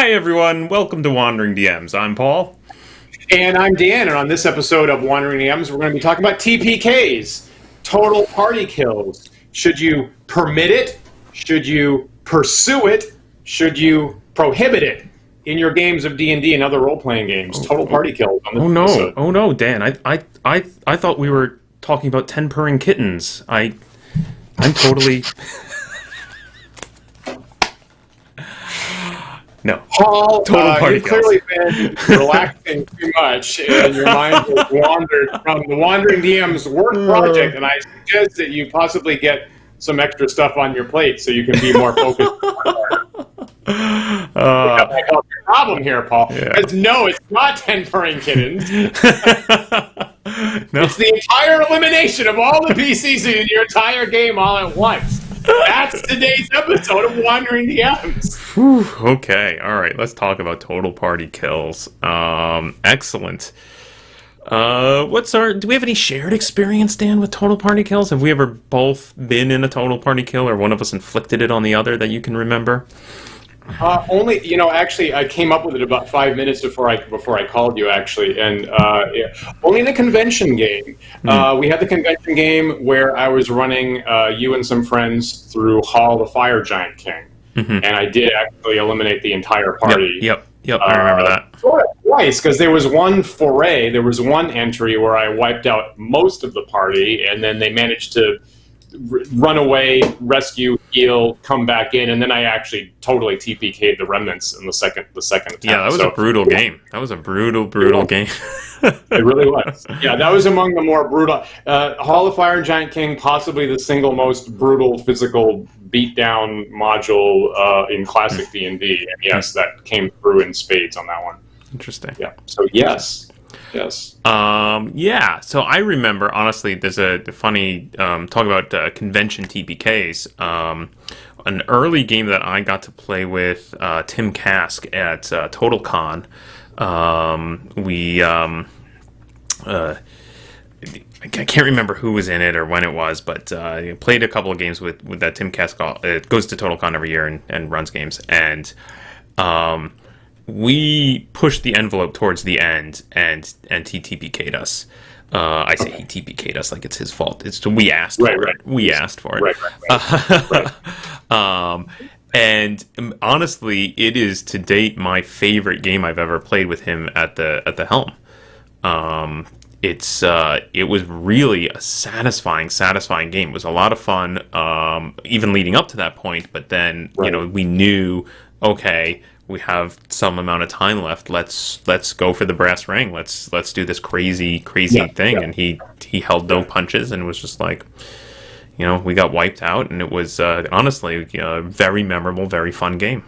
Hi everyone, welcome to Wandering DMs. I'm Paul. And I'm Dan, and on this episode of Wandering DMs, we're going to be talking about TPKs, total party kills. Should you permit it? Should you pursue it? Should you prohibit it in your games of D&D and other role-playing games? Total party kills on this episode. Oh no, Dan, I thought we were talking about 10 purring kittens. I'm totally... No. Paul, Total party you've kills. clearly been relaxing too much, and your mind has wandered from the Wandering DMs work project, and I suggest that you possibly get some extra stuff on your plate so you can be more focused. I call your problem here, Paul. Yeah. Because no, it's not 10 purring kittens. No. It's the entire elimination of all the PCs in your entire game all at once. That's today's episode of Wandering DMs. Whew, okay, alright, let's talk about total party kills. Excellent. Do we have any shared experience, Dan, with total party kills? Have we ever both been in a total party kill, or one of us inflicted it on the other that you can remember? Only, actually, I came up with it about 5 minutes before I called you, actually, and only in the convention game. We had the convention game where I was running you and some friends through Hall of the Fire Giant King, and I did actually eliminate the entire party. Yep, I remember that. Sort of twice, because there was one foray, there was one entry where I wiped out most of the party, and then they managed to run away, rescue, heal, come back in, and then I actually totally TPK'd the remnants in the second attempt. Yeah, that was a brutal game. That was a brutal game. It really was. Yeah, that was among the more brutal. Hall of Fire and Giant King, possibly the single most brutal physical beatdown module in classic D&D. And yes, that came through in spades on that one. Interesting. Yeah. So yes. Yeah, so I remember, honestly, there's a funny, talk about convention TPKs. An early game that I got to play with Tim Kask at TotalCon. I can't remember who was in it or when it was, but played a couple of games with that Tim Kask. It goes to TotalCon every year and runs games. And we pushed the envelope towards the end, and he TPK'd us. I say he TPK'd us like it's his fault. We asked for it. We asked for it. Right. And honestly, it is to date my favorite game I've ever played with him at the helm. It was really a satisfying game. It was a lot of fun, even leading up to that point. But then, we knew, okay, we have some amount of time left. Let's go for the brass ring. Let's do this crazy thing. Yeah. And he held no punches and was just like, we got wiped out, and it was honestly a very memorable, very fun game.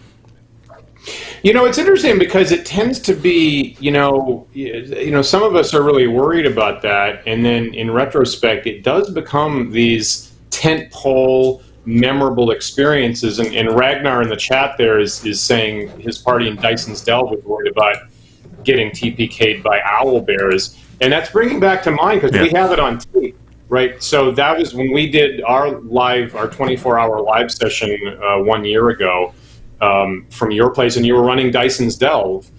It's interesting because it tends to be, some of us are really worried about that, and then in retrospect, it does become these tentpole, memorable experiences. And Ragnar in the chat there is saying his party in Dyson's Delve was worried about getting TPK'd by owl bears, and that's bringing back to mind because we have it on tape. Right, so that was when we did our 24-hour live session 1 year ago from your place, and you were running Dyson's Delve.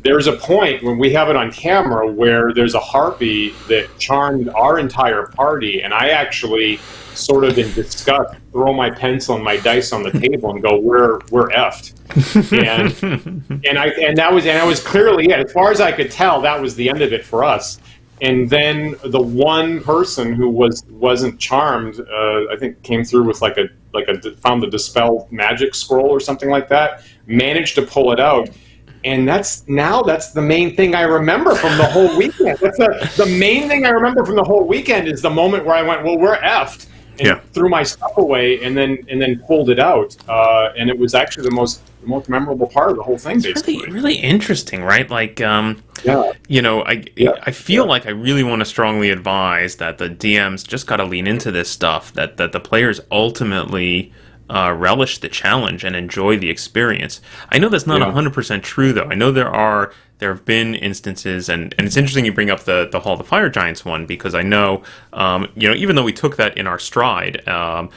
There's a point when we have it on camera where there's a harpy that charmed our entire party, and I actually sort of in disgust throw my pencil and my dice on the table and go, we're effed. and that was clearly it. As far as I could tell, that was the end of it for us. And then the one person who wasn't charmed, I think, came through with found the dispel magic scroll or something like that, managed to pull it out, and that's the main thing I remember from the whole weekend. That's the main thing I remember from the whole weekend is the moment where I went, well, we're effed, and threw my stuff away, and then pulled it out, and it was actually the most memorable part of the whole thing. Basically, really interesting, right? Like, I feel like I really want to strongly advise that the DMs just got to lean into this stuff. That the players ultimately relish the challenge and enjoy the experience. I know that's not 100% true, though. I know there have been instances, and it's interesting you bring up the Hall of the Fire Giants one, because I know, even though we took that in our stride, of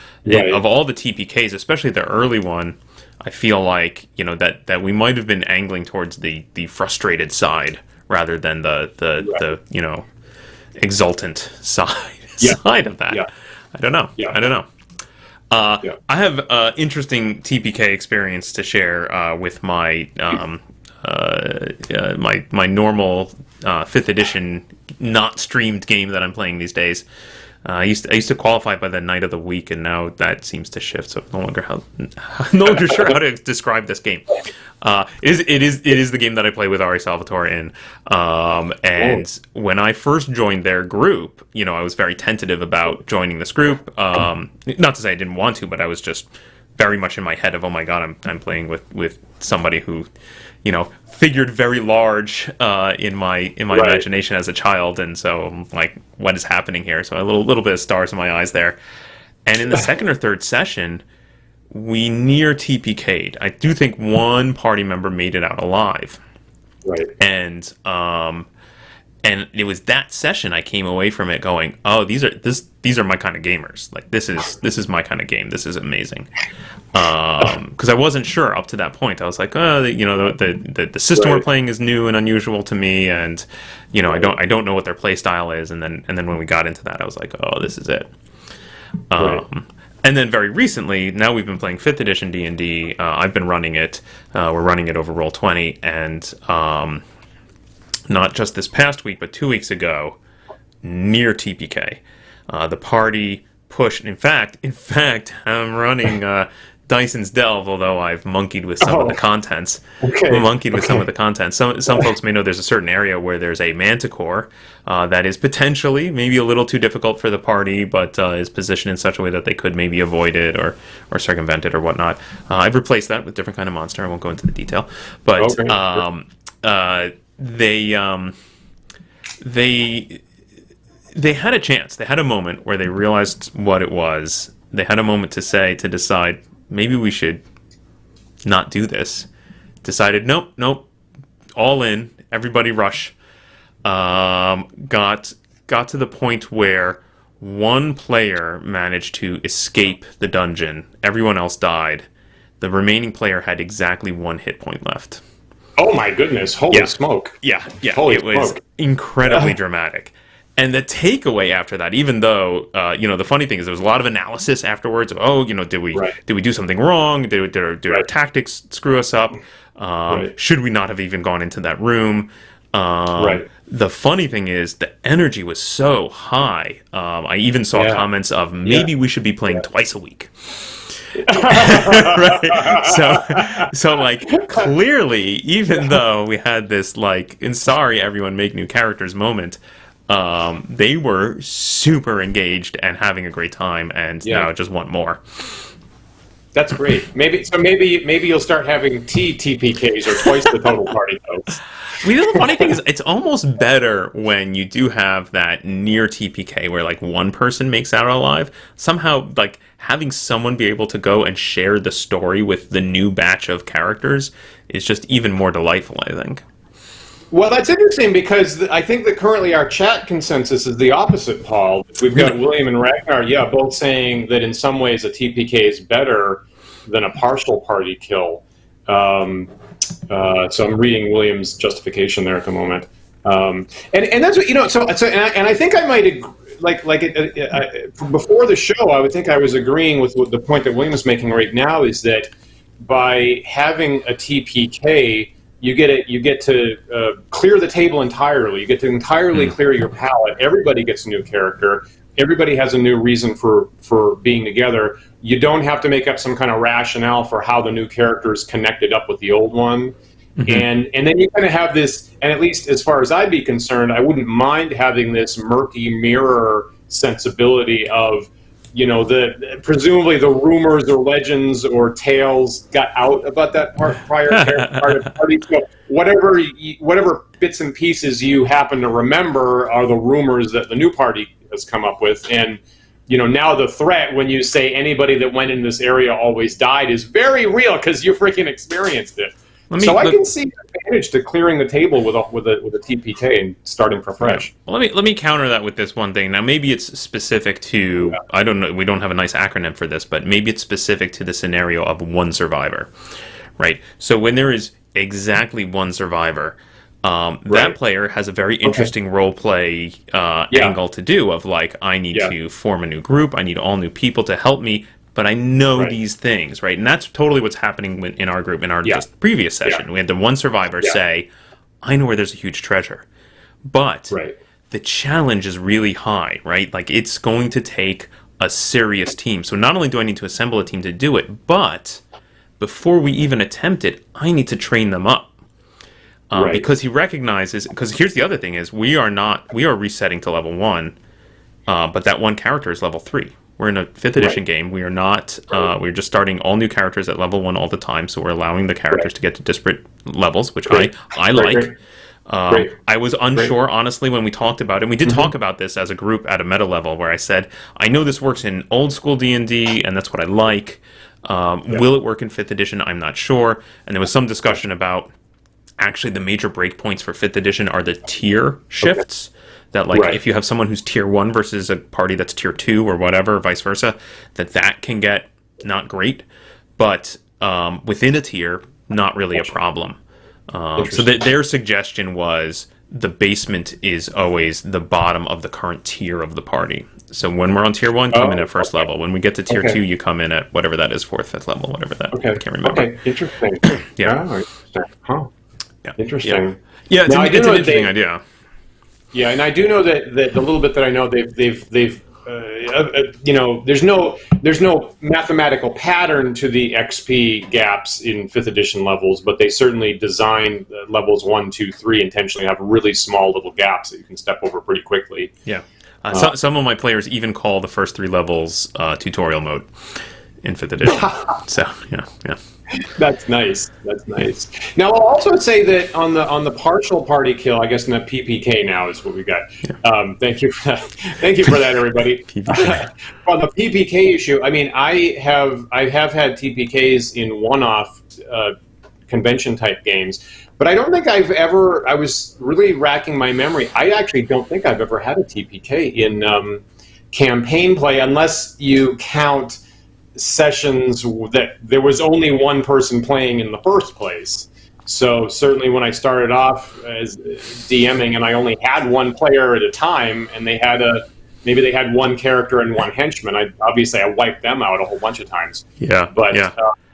all the TPKs, especially the early one, I feel like, that we might have been angling towards the frustrated side rather than the exultant side of that. Yeah. I don't know. Yeah. I don't know. I have an interesting TPK experience to share with my my normal 5th edition not streamed game that I'm playing these days. I used to qualify by the night of the week, and now that seems to shift. So I'm no longer sure how to describe this game. It is the game that I play with Ari Salvatore in. And when I first joined their group, I was very tentative about joining this group. Not to say I didn't want to, but I was just very much in my head of, oh my god, I'm playing with somebody who, figured very large in my imagination as a child, and so I'm like, what is happening here? So a little bit of stars in my eyes there. And in the second or third session, we near TPK'd. I do think one party member made it out alive. Right. And it was that session I came away from it going, oh, these are my kind of gamers. Like this is my kind of game. This is amazing. Because I wasn't sure up to that point. I was like, oh, the system we're playing is new and unusual to me, and I don't know what their play style is. And then when we got into that, I was like, oh, this is it. And then very recently, now we've been playing 5th edition D&D. I've been running it. We're running it over Roll20, and not just this past week, but 2 weeks ago, near TPK, the party pushed. In fact, I'm running Dyson's Delve, although I've monkeyed with some of the contents. Some of the contents. Some folks may know there's a certain area where there's a manticore that is potentially maybe a little too difficult for the party, but is positioned in such a way that they could maybe avoid it or circumvent it or whatnot. I've replaced that with a different kind of monster. I won't go into the detail, but they had a chance. They had a moment where they realized what it was. They had a moment to decide, maybe we should not do this. Decided, nope, all in, everybody rush. Got to the point where one player managed to escape the dungeon. Everyone else died. The remaining player had exactly 1 hit point left. Oh my goodness! Holy smoke! Yeah. Holy it was incredibly dramatic. And the takeaway after that, even though the funny thing is there was a lot of analysis afterwards. Of, did we do something wrong? Did our tactics screw us up? Should we not have even gone into that room? The funny thing is the energy was so high. I even saw comments of maybe we should be playing twice a week. So like clearly, even though we had this like, and sorry everyone make new characters moment, they were super engaged and having a great time, and now just want more. That's great. Maybe you'll start having TPKs or twice the total party folks. The funny thing is, it's almost better when you do have that near TPK where like one person makes out alive. Somehow, like having someone be able to go and share the story with the new batch of characters is just even more delightful, I think. Well, that's interesting because I think that currently our chat consensus is the opposite, Paul. We've got William and Ragnar, both saying that in some ways a TPK is better than a partial party kill. So I'm reading William's justification there at the moment, and that's what So I think I might agree, before the show, I would think I was agreeing with the point that William is making right now, is that by having a TPK, you get to clear the table entirely. You get to entirely clear your palette. Everybody gets a new character. Everybody has a new reason for being together. You don't have to make up some kind of rationale for how the new character is connected up with the old one. And then you kind of have this, and at least as far as I'd be concerned, I wouldn't mind having this murky mirror sensibility of, presumably the rumors or legends or tales got out about that prior part of the party. So whatever bits and pieces you happen to remember are the rumors that the new party has come up with. And, now the threat when you say anybody that went in this area always died is very real because you freaking experienced it. I can see that advantage to clearing the table with a TPK and starting from fresh. Well, let me counter that with this one thing. Now, maybe it's specific to I don't know. We don't have a nice acronym for this, but maybe it's specific to the scenario of one survivor, right? So when there is exactly one survivor, that player has a very interesting role play angle to do. Of like, I need to form a new group. I need all new people to help me. But I know these things, right? And that's totally what's happening in our group in our just previous session. We had the one survivor say, I know where there's a huge treasure. But the challenge is really high, right? Like, it's going to take a serious team. So not only do I need to assemble a team to do it, but before we even attempt it, I need to train them up. Because he recognizes, because here's the other thing is, we are resetting to level 1, but that one character is level 3. We're in a 5th edition game. We are not. We're just starting all new characters at level 1 all the time. So we're allowing the characters to get to disparate levels, which I like. I was unsure, honestly, when we talked about it. And we did talk about this as a group at a meta level, where I said, I know this works in old school D&D, and that's what I like. Will it work in 5th edition? I'm not sure. And there was some discussion about actually the major breakpoints for 5th edition are the tier shifts. That, like, if you have someone who's tier 1 versus a party that's tier 2 or whatever, vice versa, that can get not great, but within a tier, not really a problem. So their suggestion was the basement is always the bottom of the current tier of the party. So when we're on tier 1, come in at first level. When we get to tier 2, you come in at whatever that is, 4th, 5th level, whatever that. I can't remember. Okay, interesting. Interesting. Yeah, it's an interesting idea. Yeah, and I do know that the little bit that I know, they've there's no mathematical pattern to the XP gaps in 5th edition levels, but they certainly designed levels 1, 2, 3 intentionally have really small little gaps that you can step over pretty quickly. Yeah, some of my players even call the first 3 levels tutorial mode in 5th edition. So yeah. That's nice. Now, I'll also say that on the partial party kill, I guess in the PPK now is what we got. Thank you for that. Thank you for that, everybody. On the PPK issue, I mean, I have had TPKs in one-off convention type games, but I don't think I've ever. I was really racking my memory. I actually don't think I've ever had a TPK in campaign play, unless you count sessions that there was only one person playing in the first place. So certainly when I started off as DMing and I only had one player at a time, and they had maybe they had one character and one henchman, I wiped them out a whole bunch of times. But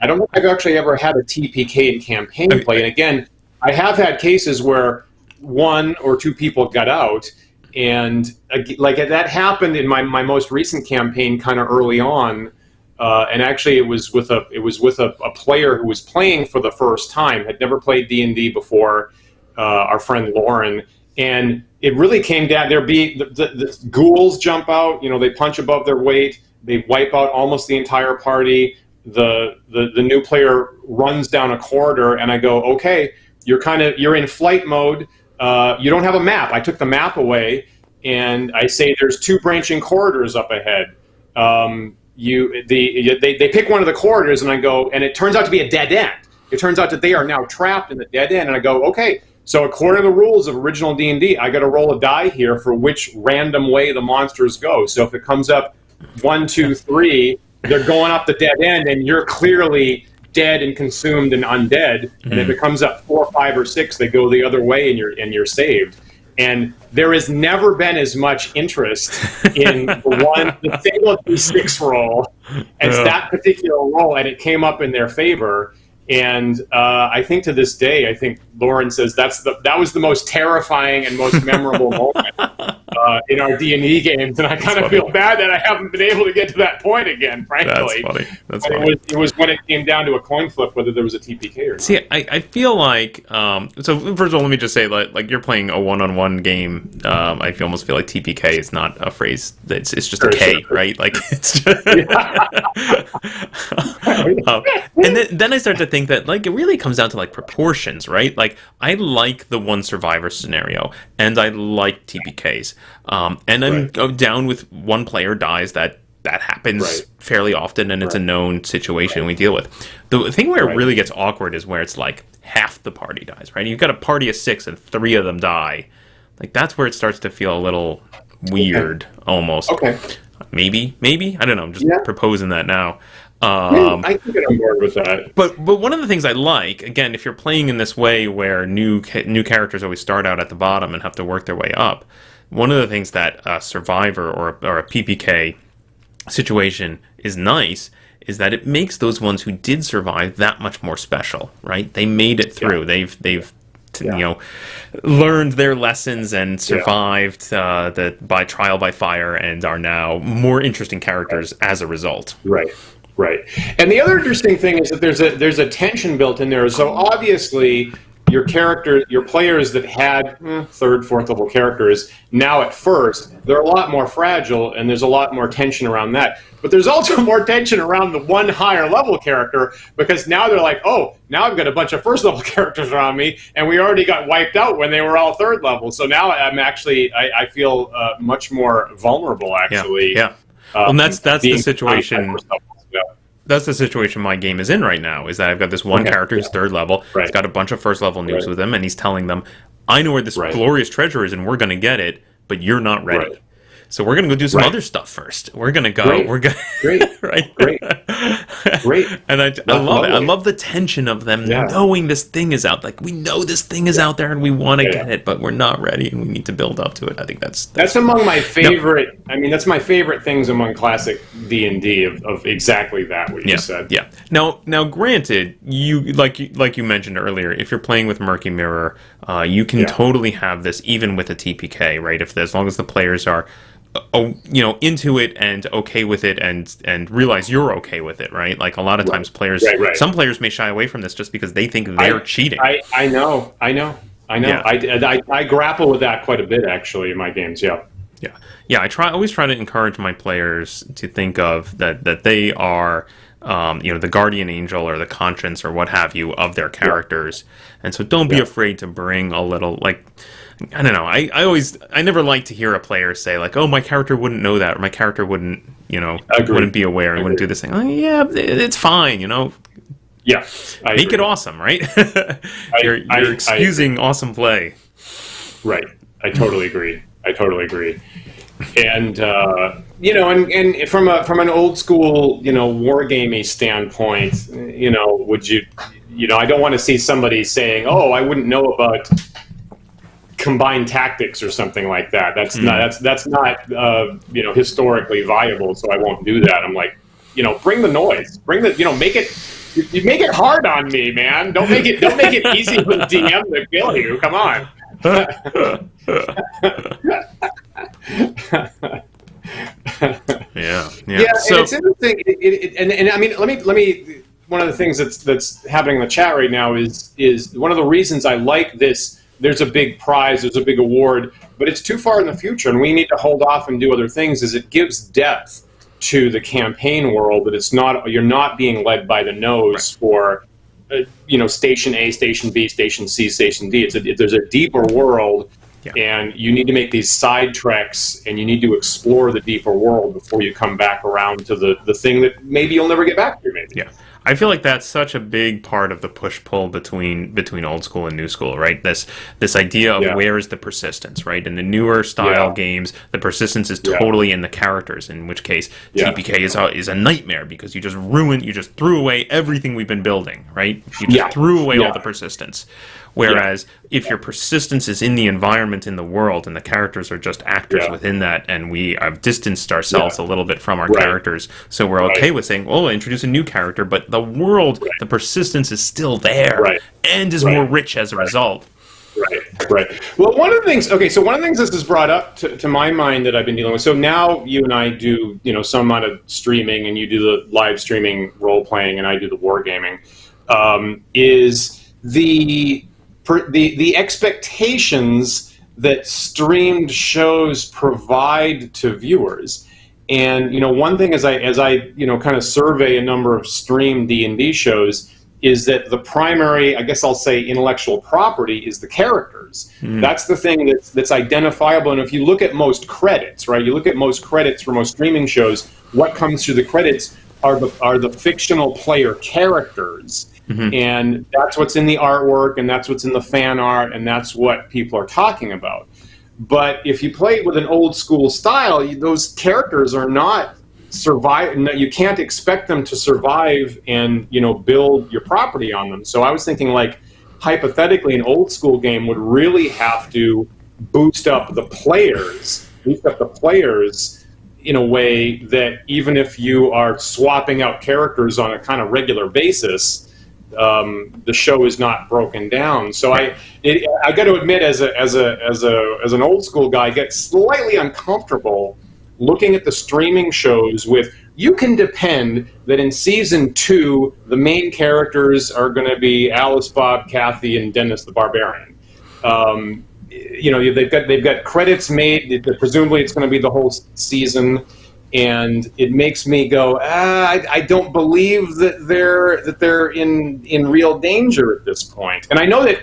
I don't think I've actually ever had a TPK in campaign play. And again, I have had cases where 1 or 2 people got out, and like that happened in my most recent campaign kind of early on. And actually, it was with a player who was playing for the first time, had never played D&D before, our friend Lauren, and it really came down. The ghouls jump out, they punch above their weight, they wipe out almost the entire party. The new player runs down a corridor, and I go, okay, you're in flight mode. You don't have a map. I took the map away, and I say there's 2 branching corridors up ahead. They pick one of the corridors, and I go, and it turns out to be a dead end. It turns out that they are now trapped in the dead end, and I go, okay, so according to the rules of original D&D, I got to roll a die here for which random way the monsters go. So if it comes up 1, 2, 3, they're going up the dead end, and you're clearly dead and consumed and undead. And if it comes up 4, 5, or 6, they go the other way, and you're saved. And there has never been as much interest in the single D6 roll as that particular roll, and it came up in their favor. And I think to this day, I think Lauren says that was the most terrifying and most memorable moment in our D&D games, and I kind of feel bad that I haven't been able to get to that point again, frankly. That's funny. It was when it came down to a coin flip whether there was a TPK or not. See, I feel like, so first of all, let me just say, like you're playing a one-on-one game, I almost feel like TPK is not a phrase, it's just a K, right? Like, it's just... and then I start to think that, like, it really comes down to, like, proportions, right? Like, I like the one survivor scenario, and I like TPKs. And I'm down with one player dies, that that happens Right. fairly often, and it's a Right. known situation we deal with. The thing where it Right. really gets awkward is where it's like half the party dies, right? You've got a party of 6 and 3 of them die. Like, that's where it starts to feel a little weird, almost. Okay. Maybe. I don't know. I'm just Yeah. proposing that now. I can get on board with that. But one of the things I like, again, if you're playing in this way where new characters always start out at the bottom and have to work their way up, one of the things that a Survivor or a PPK situation is nice is that it makes those ones who did survive that much more special, right? They made it through. Yeah. They've learned their lessons and survived by trial by fire and are now more interesting characters as a result. Right. Right. And the other interesting thing is that there's a tension built in there. So obviously your players that had third, fourth level characters, now at first, they're a lot more fragile and there's a lot more tension around that. But there's also more tension around the one higher level character, because now they're like, oh, now I've got a bunch of first level characters around me, and we already got wiped out when they were all third level. So now I feel much more vulnerable, actually. Yeah. And that's the situation. That's the situation my game is in right now, is that I've got this one character who's third level. Right. He's got a bunch of first level noobs with him, and he's telling them, I know where this glorious treasure is, and we're going to get it, but you're not ready. Right. So we're going to go do some other stuff first. We're going to go. Great. We're going Great. right. Great. And I love it. I love the tension of them knowing this thing is out. Like, we know this thing is out there and we want to get it, but we're not ready and we need to build up to it. I think that's among my favorite. I mean, that's my favorite things among classic D&D of exactly that, what you said. Yeah. Now, granted, like you mentioned earlier, if you're playing with Murky Mirror, you can totally have this even with a TPK, right? As long as the players are into it and okay with it and realize you're okay with it, right? Like, a lot of times some players may shy away from this just because they think they're cheating. I know. Yeah. I grapple with that quite a bit, actually, in my games. Yeah. I always try to encourage my players to think of that they are the guardian angel or the conscience or what have you of their characters. And so don't be afraid to bring a little, like, I don't know. I never like to hear a player say, like, oh, my character wouldn't know that, or my character wouldn't be aware and wouldn't do this thing. Like, yeah, it's fine, Yeah. Make it awesome, right? You're excusing awesome play. Right. I totally agree. And and from an old school, wargaming standpoint, would you, I don't want to see somebody saying, oh, I wouldn't know about combined tactics or something like that. That's not historically viable, so I won't do that. I'm like, bring the noise, make it hard on me, man. Don't make it easy for the DM to kill you. Come on. Yeah. So, and it's interesting. And I mean, let me. One of the things that's happening in the chat right now is one of the reasons I like this. There's a big prize, there's a big award, but it's too far in the future, and we need to hold off and do other things. Is it gives depth to the campaign world, that you're not being led by the nose for station A, station B, station C, station D. There's a deeper world. And you need to make these side treks, and you need to explore the deeper world before you come back around to the thing that maybe you'll never get back to. Maybe. Yeah, I feel like that's such a big part of the push-pull between old school and new school, right? This idea of where is the persistence, right? In the newer style games, the persistence is totally in the characters, in which case TPK is a nightmare, because you just threw away everything we've been building, right? You just threw away all the persistence. Whereas if your persistence is in the environment, in the world, and the characters are just actors within that, and we have distanced ourselves a little bit from our characters, so we're okay with saying, well, introduce a new character, but the world, the persistence is still there, and is more rich as a result. Right. Well, one of the things this has brought up to my mind that I've been dealing with. So now you and I do, some amount of streaming, and you do the live streaming role playing, and I do the wargaming. Is the expectations that streamed shows provide to viewers. And one thing as I kind of survey a number of streamed D&D shows is that the primary, I guess I'll say, intellectual property is the characters. That's the thing that's identifiable. And if you look at most credits, right, you look at most credits for most streaming shows, what comes through the credits are the fictional player characters. And that's what's in the artwork, and that's what's in the fan art, and that's what people are talking about. But if you play it with an old school style, those characters are not survive. You can't expect them to survive and build your property on them. So I was thinking, like, hypothetically, an old school game would really have to boost up the players in a way that even if you are swapping out characters on a kind of regular basis, the show is not broken down. So I got to admit, as an old school guy, I get slightly uncomfortable looking at the streaming shows with, you can depend that in season 2 the main characters are going to be Alice, Bob, Kathy, and Dennis the Barbarian. They've got credits made. Presumably it's going to be the whole season, and it makes me go, I don't believe that they're in real danger at this point. And I know that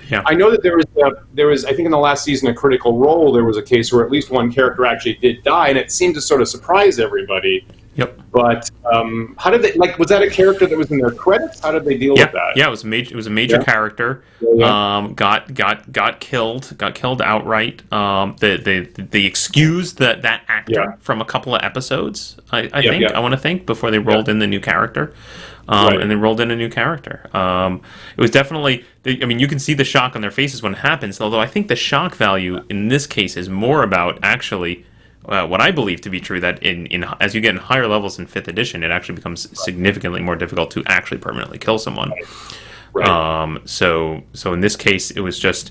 there was I think in the last season of Critical Role there was a case where at least one character actually did die, and it seemed to sort of surprise everybody. Yep. But how did they, was that a character that was in their credits? How did they deal with that? Yeah, it was a major character. Got killed outright. They excused that actor from a couple of episodes. I want to think before they rolled in the new character. And they rolled in a new character. It was definitely, you can see the shock on their faces when it happens, although I think the shock value in this case is more about actually what I believe to be true, that in as you get in higher levels in 5th edition, it actually becomes significantly more difficult to actually permanently kill someone. Right. So in this case, it was just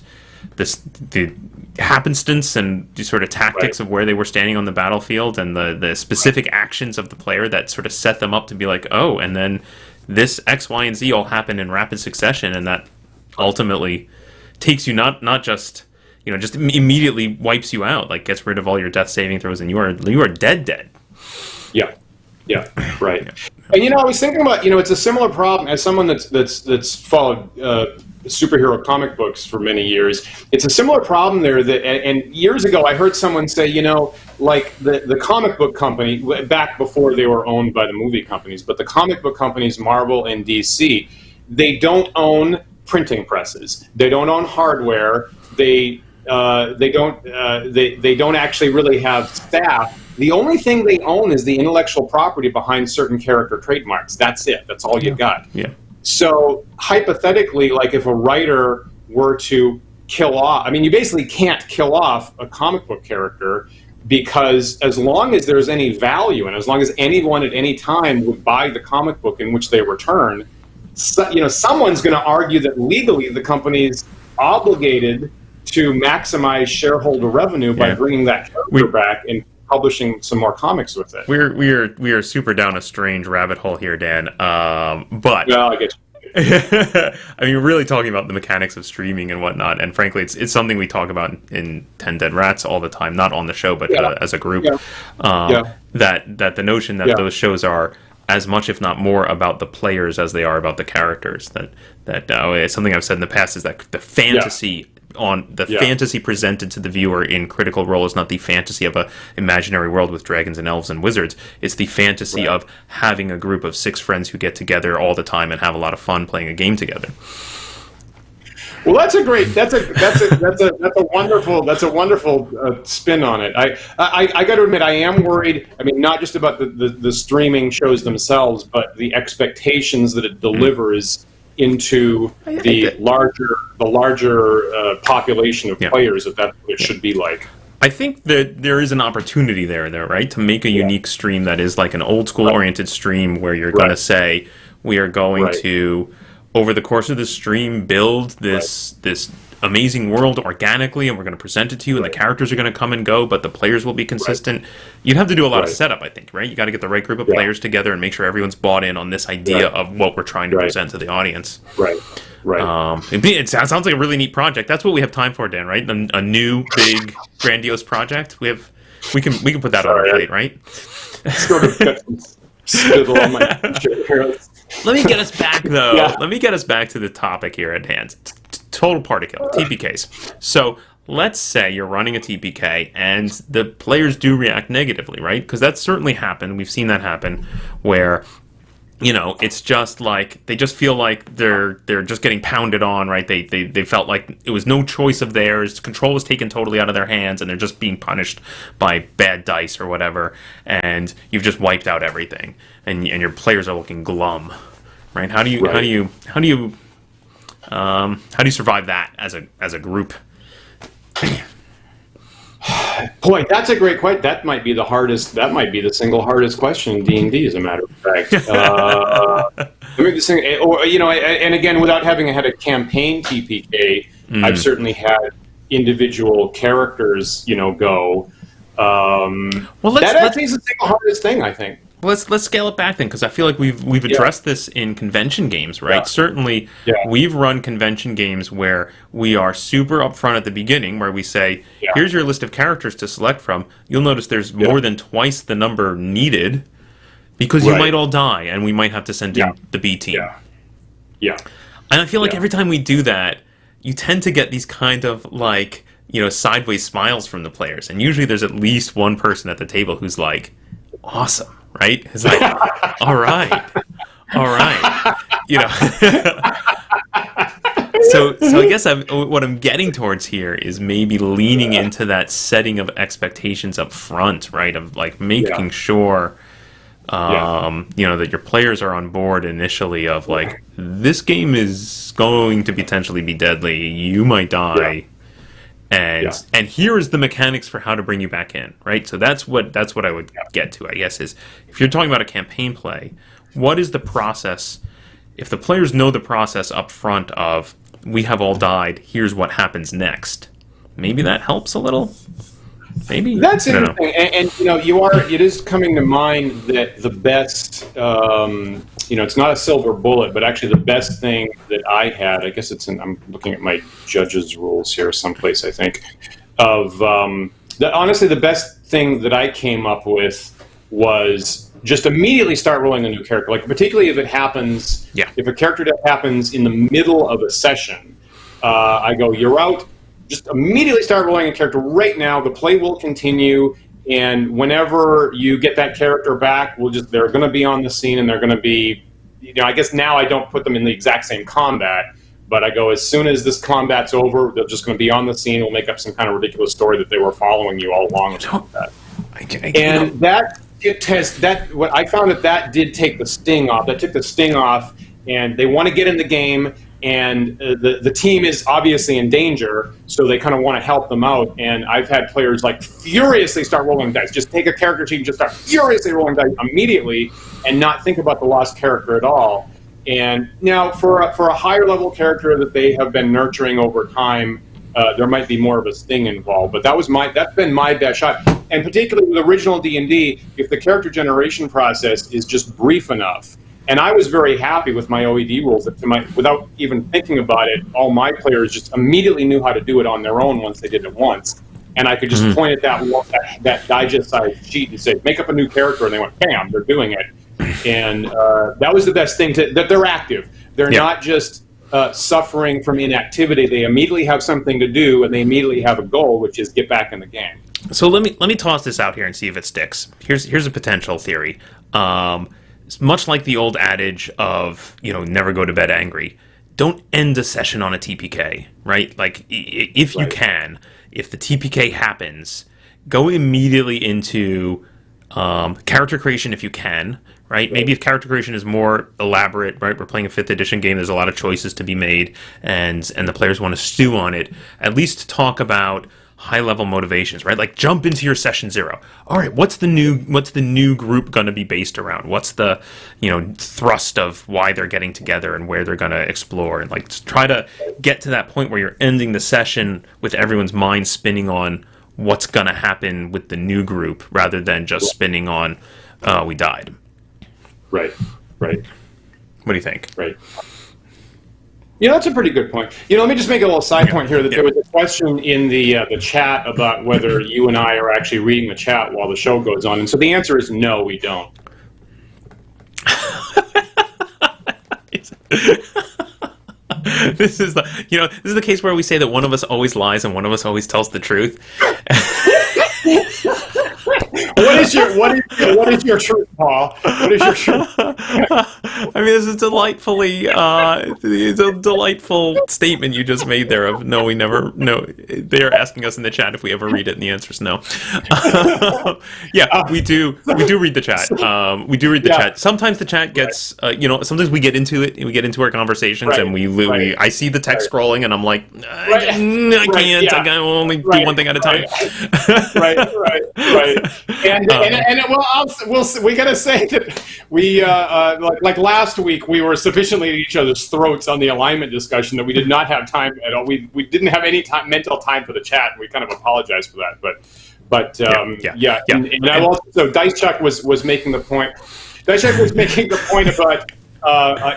the happenstance and the sort of tactics of where they were standing on the battlefield, and the specific actions of the player that sort of set them up to be like, oh, and then this X, Y, and Z all happen in rapid succession, and that ultimately takes you not just just immediately wipes you out, like gets rid of all your death saving throws, and you are dead. Yeah, right. And I was thinking about it's a similar problem as someone that's followed superhero comic books for many years. It's a similar problem there. And years ago, I heard someone say, like the comic book company, back before they were owned by the movie companies, but the comic book companies, Marvel and DC, they don't own printing presses. They don't own hardware. They don't actually really have staff. The only thing they own is the intellectual property behind certain character trademarks. That's it. That's all you got. Yeah. So hypothetically, like if a writer were to kill off, you basically can't kill off a comic book character, because as long as there's any value and as long as anyone at any time would buy the comic book in which they return, someone's going to argue that legally the company's obligated to maximize shareholder revenue by bringing that character back and publishing some more comics with it. We are super down a strange rabbit hole here, Dan. But I get you. Really talking about the mechanics of streaming and whatnot, and frankly, it's something we talk about in 10 Dead Rats all the time, not on the show, but as a group. That the notion that those shows are as much, if not more, about the players as they are about the characters. That something I've said in the past is that the fantasy fantasy presented to the viewer in Critical Role is not the fantasy of a imaginary world with dragons and elves and wizards. It's the fantasy of having a group of 6 friends who get together all the time and have a lot of fun playing a game together. Well, that's a wonderful spin on it. I got to admit, I am worried. Not just about the streaming shows themselves, but the expectations that it delivers into the larger population of players. That's what it should be like. I think that there is an opportunity there, right, to make a unique stream that is like an old school oriented stream where you're going to say, we are going to, over the course of the stream, build this amazing world organically, and we're going to present it to you, and the characters are going to come and go, but the players will be consistent. You'd have to do a lot of setup, I think, right? You got to get the right group of players together and make sure everyone's bought in on this idea of what we're trying to present to the audience. It sounds like a really neat project. That's what we have time for, Dan, right? A new, big, grandiose project. We can put that on our plate, right? Sort of got some spittle on my shirt. let me get us back though. Yeah. Let me get us back to the topic here at hand. Total party kill, TPKs. So let's say you're running a TPK and the players do react negatively, right? Because that's certainly happened. We've seen that happen where, you know, it's just like they just feel like they're just getting pounded on, right? They felt like it was no choice of theirs. Control was taken totally out of their hands, and they're just being punished by bad dice or whatever. And you've just wiped out everything, and your players are looking glum, right? How do you survive that as a group? Boy, that's a great question. That might be the hardest. That might be the single hardest question in D&D, as a matter of fact. Or, you know, and again, without having had a campaign TPK, I've certainly had individual characters, you know, go. That actually is the single hardest thing, I think. Let's scale it back then, because I feel like we've addressed this in convention games, right? Certainly, we've run convention games where we are super upfront at the beginning, where we say, "Here's your list of characters to select from." You'll notice there's more than twice the number needed, because you might all die, and we might have to send in the B team. Yeah. And I feel like every time we do that, you tend to get these kind of like, you know, sideways smiles from the players, and usually there's at least one person at the table who's like, "Awesome." Right? It's like, all right, you know. So I guess what I'm getting towards here is maybe leaning into that setting of expectations up front, right? Of like making sure, you know, that your players are on board initially. Of like, this game is going to potentially be deadly. You might die. And here is the mechanics for how to bring you back in, right? So that's what I would get to, I guess, is if you're talking about a campaign play, what is the process? If the players know the process up front of, we have all died, here's what happens next, maybe that helps a little. Maybe that's interesting, and you know, it is coming to mind that the best, you know, it's not a silver bullet, but actually the best thing that I had, I guess I'm looking at my judge's rules here someplace, I think, of honestly the best thing that I came up with was just immediately start rolling a new character, like particularly if it happens, if a character death happens in the middle of a session, I go, you're out. Just immediately start rolling a character right now. The play will continue, and whenever you get that character back, they're going to be on the scene, and they're going to be, you know, I guess now I don't put them in the exact same combat, but I go, as soon as this combat's over, they're just going to be on the scene. We'll make up some kind of ridiculous story that they were following you all along. And what I found that did take the sting off. That took the sting off, and they want to get in the game. And the team is obviously in danger, so they kind of want to help them out. And I've had players like furiously start rolling dice. Just take a character sheet and just start furiously rolling dice immediately, and not think about the lost character at all. And now, for a higher level character that they have been nurturing over time, there might be more of a sting involved. But that's been my best shot. And particularly with original D&D, if the character generation process is just brief enough. And I was very happy with my OED rules that without even thinking about it, all my players just immediately knew how to do it on their own once they did it once. And I could just point at that digest-sized sheet and say, make up a new character, and they went, bam, they're doing it. And that was the best thing, that they're active. They're not just suffering from inactivity. They immediately have something to do, and they immediately have a goal, which is get back in the game. So let me toss this out here and see if it sticks. Here's a potential theory. It's much like the old adage of, you know, never go to bed angry. Don't end a session on a TPK, right? Like, if you can, if the TPK happens, go immediately into character creation if you can, right? Maybe if character creation is more elaborate, right? We're playing a 5th edition game, there's a lot of choices to be made, and the players want to stew on it. At least talk about high-level motivations, right? Like, jump into your session 0. All right, what's the new group going to be based around? What's the, you know, thrust of why they're getting together and where they're going to explore? And like, try to get to that point where you're ending the session with everyone's mind spinning on what's going to happen with the new group, rather than just spinning on, we died. Right. What do you think? Right. You know, that's a pretty good point. You know, let me just make a little side point here. That there was a question in the chat about whether you and I are actually reading the chat while the show goes on, and so the answer is no, we don't. This is the case where we say that one of us always lies and one of us always tells the truth. What is your truth, Paul? What is your truth? I mean, this is it's a delightful statement you just made there of no, we never, no. They're asking us in the chat if we ever read it, and the answer is no. We do read the chat. We do read the chat. Sometimes the chat gets, sometimes we get into it, and we get into our conversations, and I see the text scrolling, and I'm like, I can't. I can only do one thing at a time. Right. We gotta say that we like last week we were sufficiently at each other's throats on the alignment discussion that we did not have time at all. We didn't have any mental time for the chat, and we kind of apologize for that. And I also, so Dice Chuck was making the point. Dice Chuck was making the point about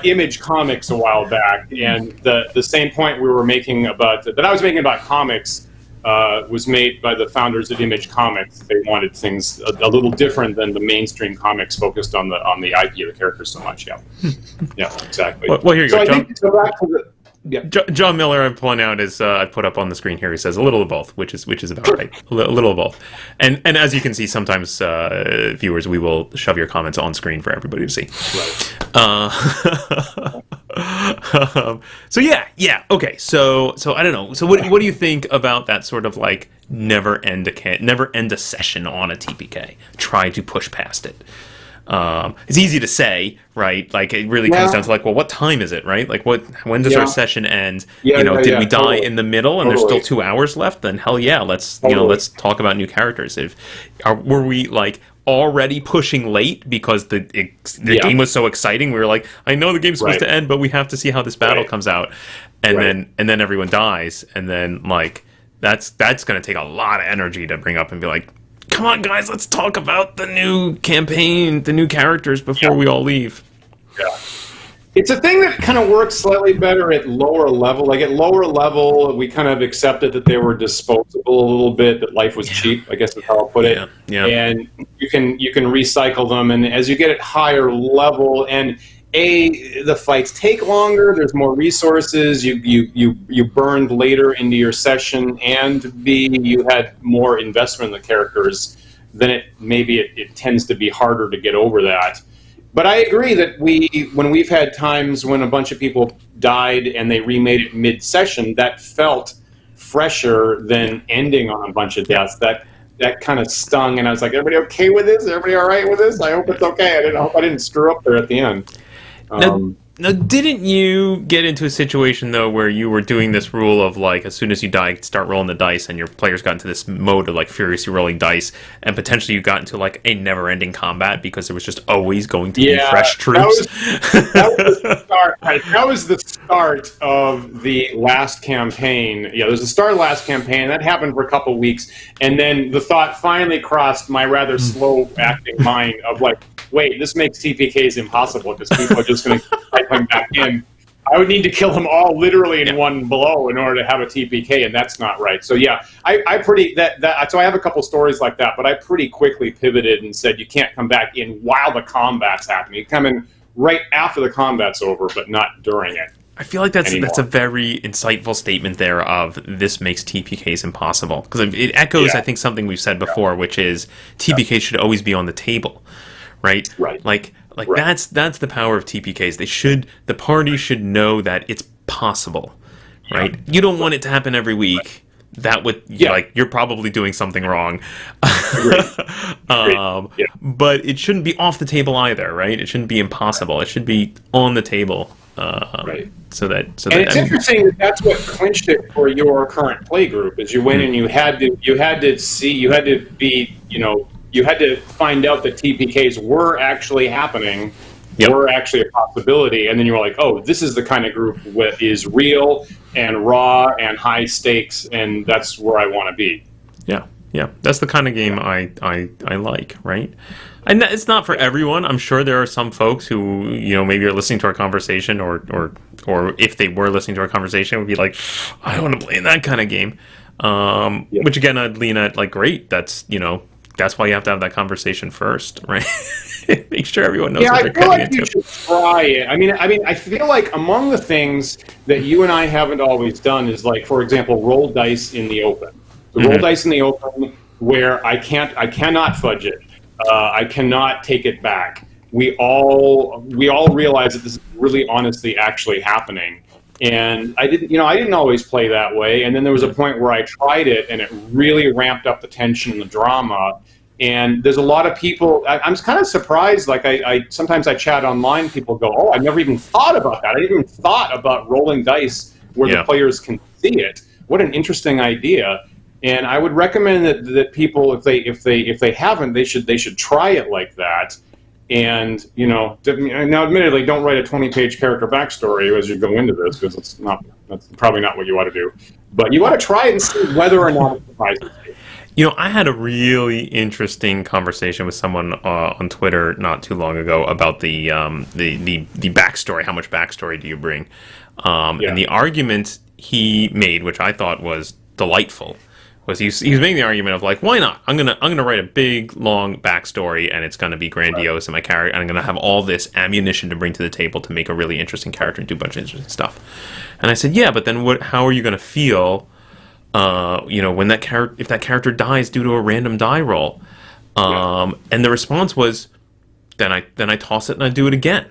Image Comics a while back, and the same point we were making that I was making about comics. Was made by the founders of Image Comics. They wanted things a little different than the mainstream comics focused on the IP of the characters so much. Yeah, exactly. Well, here you go. I think to go back to the. Yeah. John Miller, I point out, is I put up on the screen here. He says a little of both, which is about right. A little of both, and as you can see, sometimes viewers, we will shove your comments on screen for everybody to see. Right. Okay. So I don't know. So what do you think about that sort of like never end a session on a TPK? Try to push past it. It's easy to say, right? Like it really comes down to like, well, what time is it, right? Like when does our session end? Did we die in the middle and there's still 2 hours left? Then hell yeah, let's talk about new characters. Were we like already pushing late because the game was so exciting? We were like, I know the game's supposed to end, but we have to see how this battle comes out, and then everyone dies, and then like that's going to take a lot of energy to bring up and be like, come on, guys, let's talk about the new campaign, the new characters before we all leave. Yeah. It's a thing that kind of works slightly better at lower level. Like at lower level, we kind of accepted that they were disposable a little bit, that life was cheap, I guess is how I'll put it. Yeah. And you can recycle them. And as you get at higher level, and the fights take longer, there's more resources, you burned later into your session, and B, you had more investment in the characters, then it tends to be harder to get over that. But I agree that when we've had times when a bunch of people died and they remade it mid-session, that felt fresher than ending on a bunch of deaths. That kind of stung, and I was like, everybody okay with this? Everybody all right with this? I hope it's okay. I hope I didn't screw up there at the end. Now, didn't you get into a situation, though, where you were doing this rule of, like, as soon as you die, start rolling the dice, and your players got into this mode of, like, furiously rolling dice, and potentially you got into, like, a never-ending combat because there was just always going to be fresh troops? That was the start. Right, that was the start of the last campaign. Yeah, there was a start of the last campaign. That happened for a couple weeks, and then the thought finally crossed my rather slow-acting mind of, like, wait, this makes TPKs impossible because people are just going to type them back in. I would need to kill them all literally in one blow in order to have a TPK, and that's not right. So yeah, so I have a couple stories like that, but I pretty quickly pivoted and said you can't come back in while the combat's happening. You come in right after the combat's over, but not during it. I feel like that's a very insightful statement there of this makes TPKs impossible, because it echoes I think something we've said before, which is TPKs should always be on the table. Right. Like that's the power of TPKs. The party should know that it's possible, right? You don't want it to happen every week. That would you're probably doing something wrong. But it shouldn't be off the table either, right? It shouldn't be impossible. It should be on the table. So that it's interesting that's what clinched it for your current play group, is you went and you had to find out that TPKs were actually happening, were actually a possibility, and then you were like, oh, this is the kind of group that is real and raw and high stakes, and that's where I want to be. Yeah, that's the kind of game I like, right? And it's not for everyone. I'm sure there are some folks who, maybe are listening to our conversation, or if they were listening to our conversation, would be like, I don't want to play in that kind of game. Which again, I'd lean at like, great, that's that's why you have to have that conversation first, right? Make sure everyone knows Yeah, what I they're feel getting like you into. should try it. I feel like among the things that you and I haven't always done is, like, for example, roll dice in the open. So roll dice in the open where I cannot fudge it. I cannot take it back. We all realize that this is really honestly actually happening. And I didn't always play that way. And then there was a point where I tried it, and it really ramped up the tension and the drama. And there's a lot of people. I'm kind of surprised. Like I sometimes I chat online. People go, "Oh, I never even thought about that. I didn't even thought about rolling dice where the players can see it. What an interesting idea!" And I would recommend that people, if they haven't, they should try it like that. And now, admittedly, don't write a 20-page character backstory as you go into this, because that's probably not what you ought to do. But you want to try it and see whether or not it surprises you. I had a really interesting conversation with someone on Twitter not too long ago about the backstory. How much backstory do you bring? And the argument he made, which I thought was delightful, was he was making the argument of, like, why not? I'm gonna write a big long backstory, and it's gonna be grandiose, and my character, and I'm gonna have all this ammunition to bring to the table to make a really interesting character and do a bunch of interesting stuff. And I said, yeah, but then how are you gonna feel? When if that character dies due to a random die roll, and the response was, then I toss it and I do it again,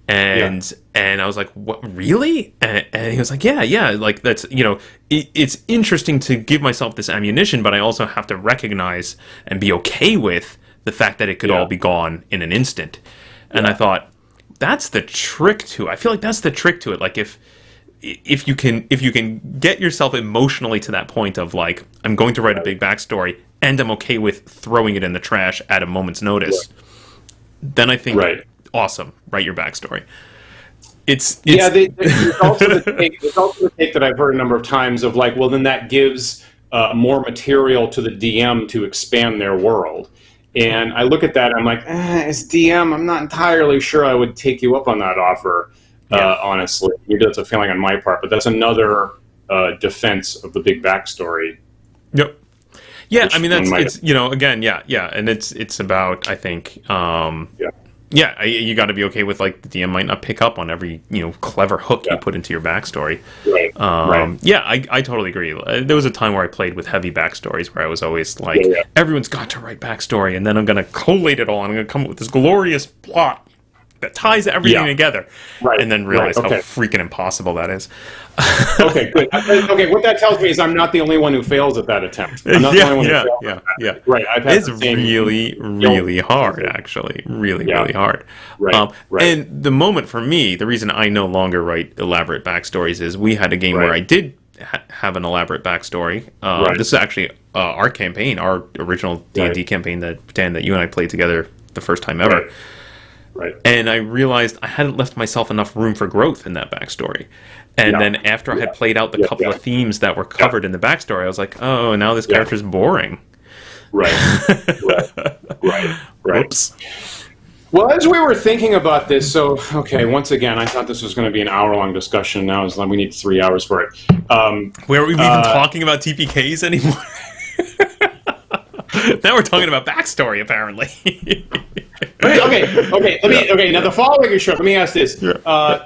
and I was like, what, really? And he was like, yeah, like that's it's interesting to give myself this ammunition, but I also have to recognize and be okay with the fact that it could all be gone in an instant. And I thought, that's the trick to it. I feel like that's the trick to it. Like if you can get yourself emotionally to that point of, like, I'm going to write a big backstory and I'm okay with throwing it in the trash at a moment's notice, then I think, awesome, write your backstory. There's also the take that I've heard a number of times of, like, well, then that gives more material to the DM to expand their world. And I look at that, I'm like, as DM, I'm not entirely sure I would take you up on that offer. Honestly, maybe that's a feeling on my part, but that's another defense of the big backstory. Yep. Yeah, I mean, it's again, and it's about, I think, you got to be okay with, like, the DM might not pick up on every clever hook you put into your backstory. Yeah, I totally agree. There was a time where I played with heavy backstories where I was always like, everyone's got to write backstory, and then I'm going to collate it all, and I'm going to come up with this glorious plot that ties everything together, and then realize how freaking impossible that is. Okay, good. Okay, what that tells me is I'm not the only one who fails at that attempt. I'm not the only one who fails at that. Right. I've had it's really hard, actually. Really hard. Right. And the moment for me, the reason I no longer write elaborate backstories is we had a game where I did have an elaborate backstory. This is actually our campaign, our original D&D campaign that you and I played together the first time ever. Right. And I realized I hadn't left myself enough room for growth in that backstory. And then after I had played out the couple of themes that were covered in the backstory, I was like, oh, now this character's boring. Right. Whoops. Well, as we were thinking about this, once again, I thought this was going to be an hour-long discussion. Now it's like we need 3 hours for it. Where are we even talking about TPKs anymore? Now we're talking about backstory, apparently. Okay. Now the following is short. Let me ask this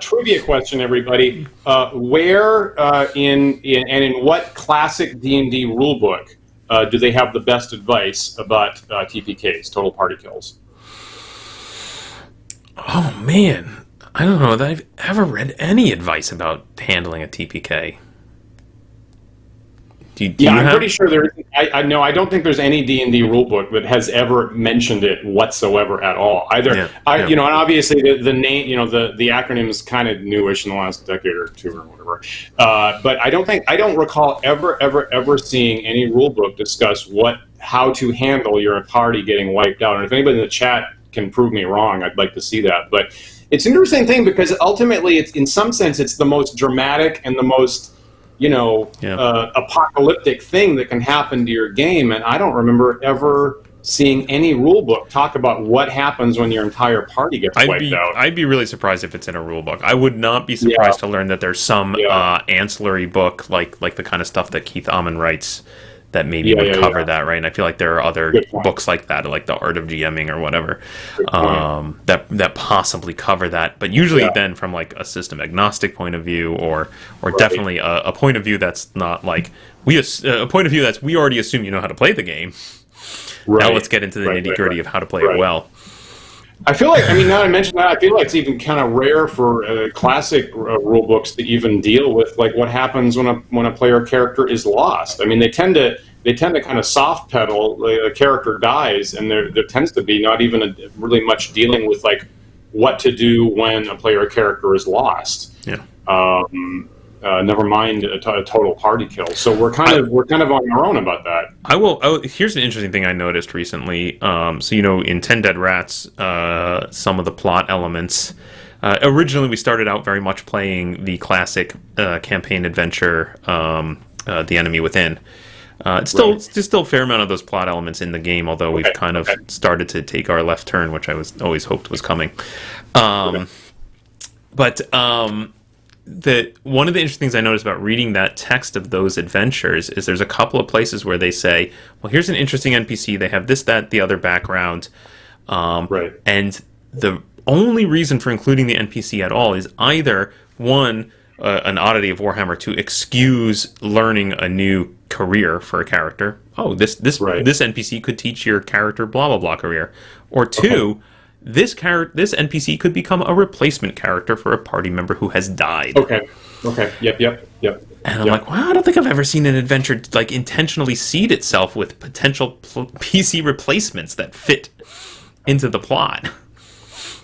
trivia question, everybody. Where in what classic D&D rulebook do they have the best advice about TPKs, total party kills? Oh man, I don't know that I've ever read any advice about handling a TPK. I'm pretty sure there isn't. I don't think there's any D&D rulebook that has ever mentioned it whatsoever at all. And obviously the name, the acronym is kind of newish in the last decade or two or whatever. But I don't recall ever seeing any rulebook discuss how to handle your party getting wiped out. And if anybody in the chat can prove me wrong, I'd like to see that. But it's an interesting thing because ultimately, it's in some sense, it's the most dramatic and the most apocalyptic thing that can happen to your game. And I don't remember ever seeing any rule book talk about what happens when your entire party gets wiped out. I'd be really surprised if it's in a rule book. I would not be surprised to learn that there's some ancillary book, like the kind of stuff that Keith Amon writes, that maybe would cover that, right? And I feel like there are other books like that, like The Art of GMing or whatever, that possibly cover that. But usually then from like a system agnostic point of view, or definitely a point of view that's not like a point of view that's we already assume you know how to play the game. Now let's get into the nitty-gritty of how to play it well. I feel like, I mean, now I mentioned that, I feel like it's even kind of rare for classic rule books to even deal with like what happens when a player character is lost. I mean, they tend to kind of soft pedal, like a character dies, and there tends to be not even really much dealing with like what to do when a player character is lost. Yeah. Never mind a total party kill. So we're kind of on our own about that. Here's an interesting thing I noticed recently. So in 10 Dead Rats, some of the plot elements. Originally, we started out very much playing the classic campaign adventure, The Enemy Within. It's still a fair amount of those plot elements in the game, although we've kind of started to take our left turn, which I was always hoped was coming. But one of the interesting things I noticed about reading that text of those adventures is there's a couple of places where they say, well, here's an interesting NPC. They have this, that, the other background. And the only reason for including the NPC at all is either, one, an oddity of Warhammer to excuse learning a new career for a character. Oh, this NPC could teach your character blah, blah, blah career. Or two, this NPC could become a replacement character for a party member who has died. Okay. Yep. And I'm like, wow, I don't think I've ever seen an adventure like intentionally seed itself with potential PC replacements that fit into the plot.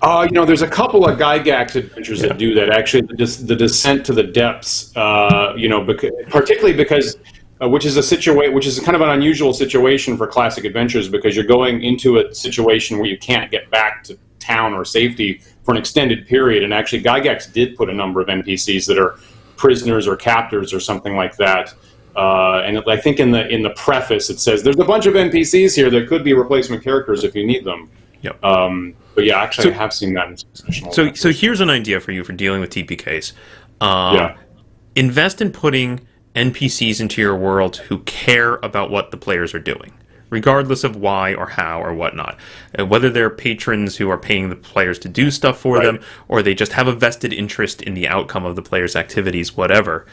There's a couple of Gygax adventures that do that. Actually, the Descent to the Depths. Particularly because. Which is kind of an unusual situation for classic adventures, because you're going into a situation where you can't get back to town or safety for an extended period. And actually, Gygax did put a number of NPCs that are prisoners or captors or something like that. And I think in the preface it says there's a bunch of NPCs here that could be replacement characters if you need them. Yep. But yeah, actually, I have seen that in some So here's an idea for you for dealing with TPKs. Invest in putting NPCs into your world who care about what the players are doing, regardless of why or how or whatnot. Whether they're patrons who are paying the players to do stuff for them, or they just have a vested interest in the outcome of the players' activities, whatever.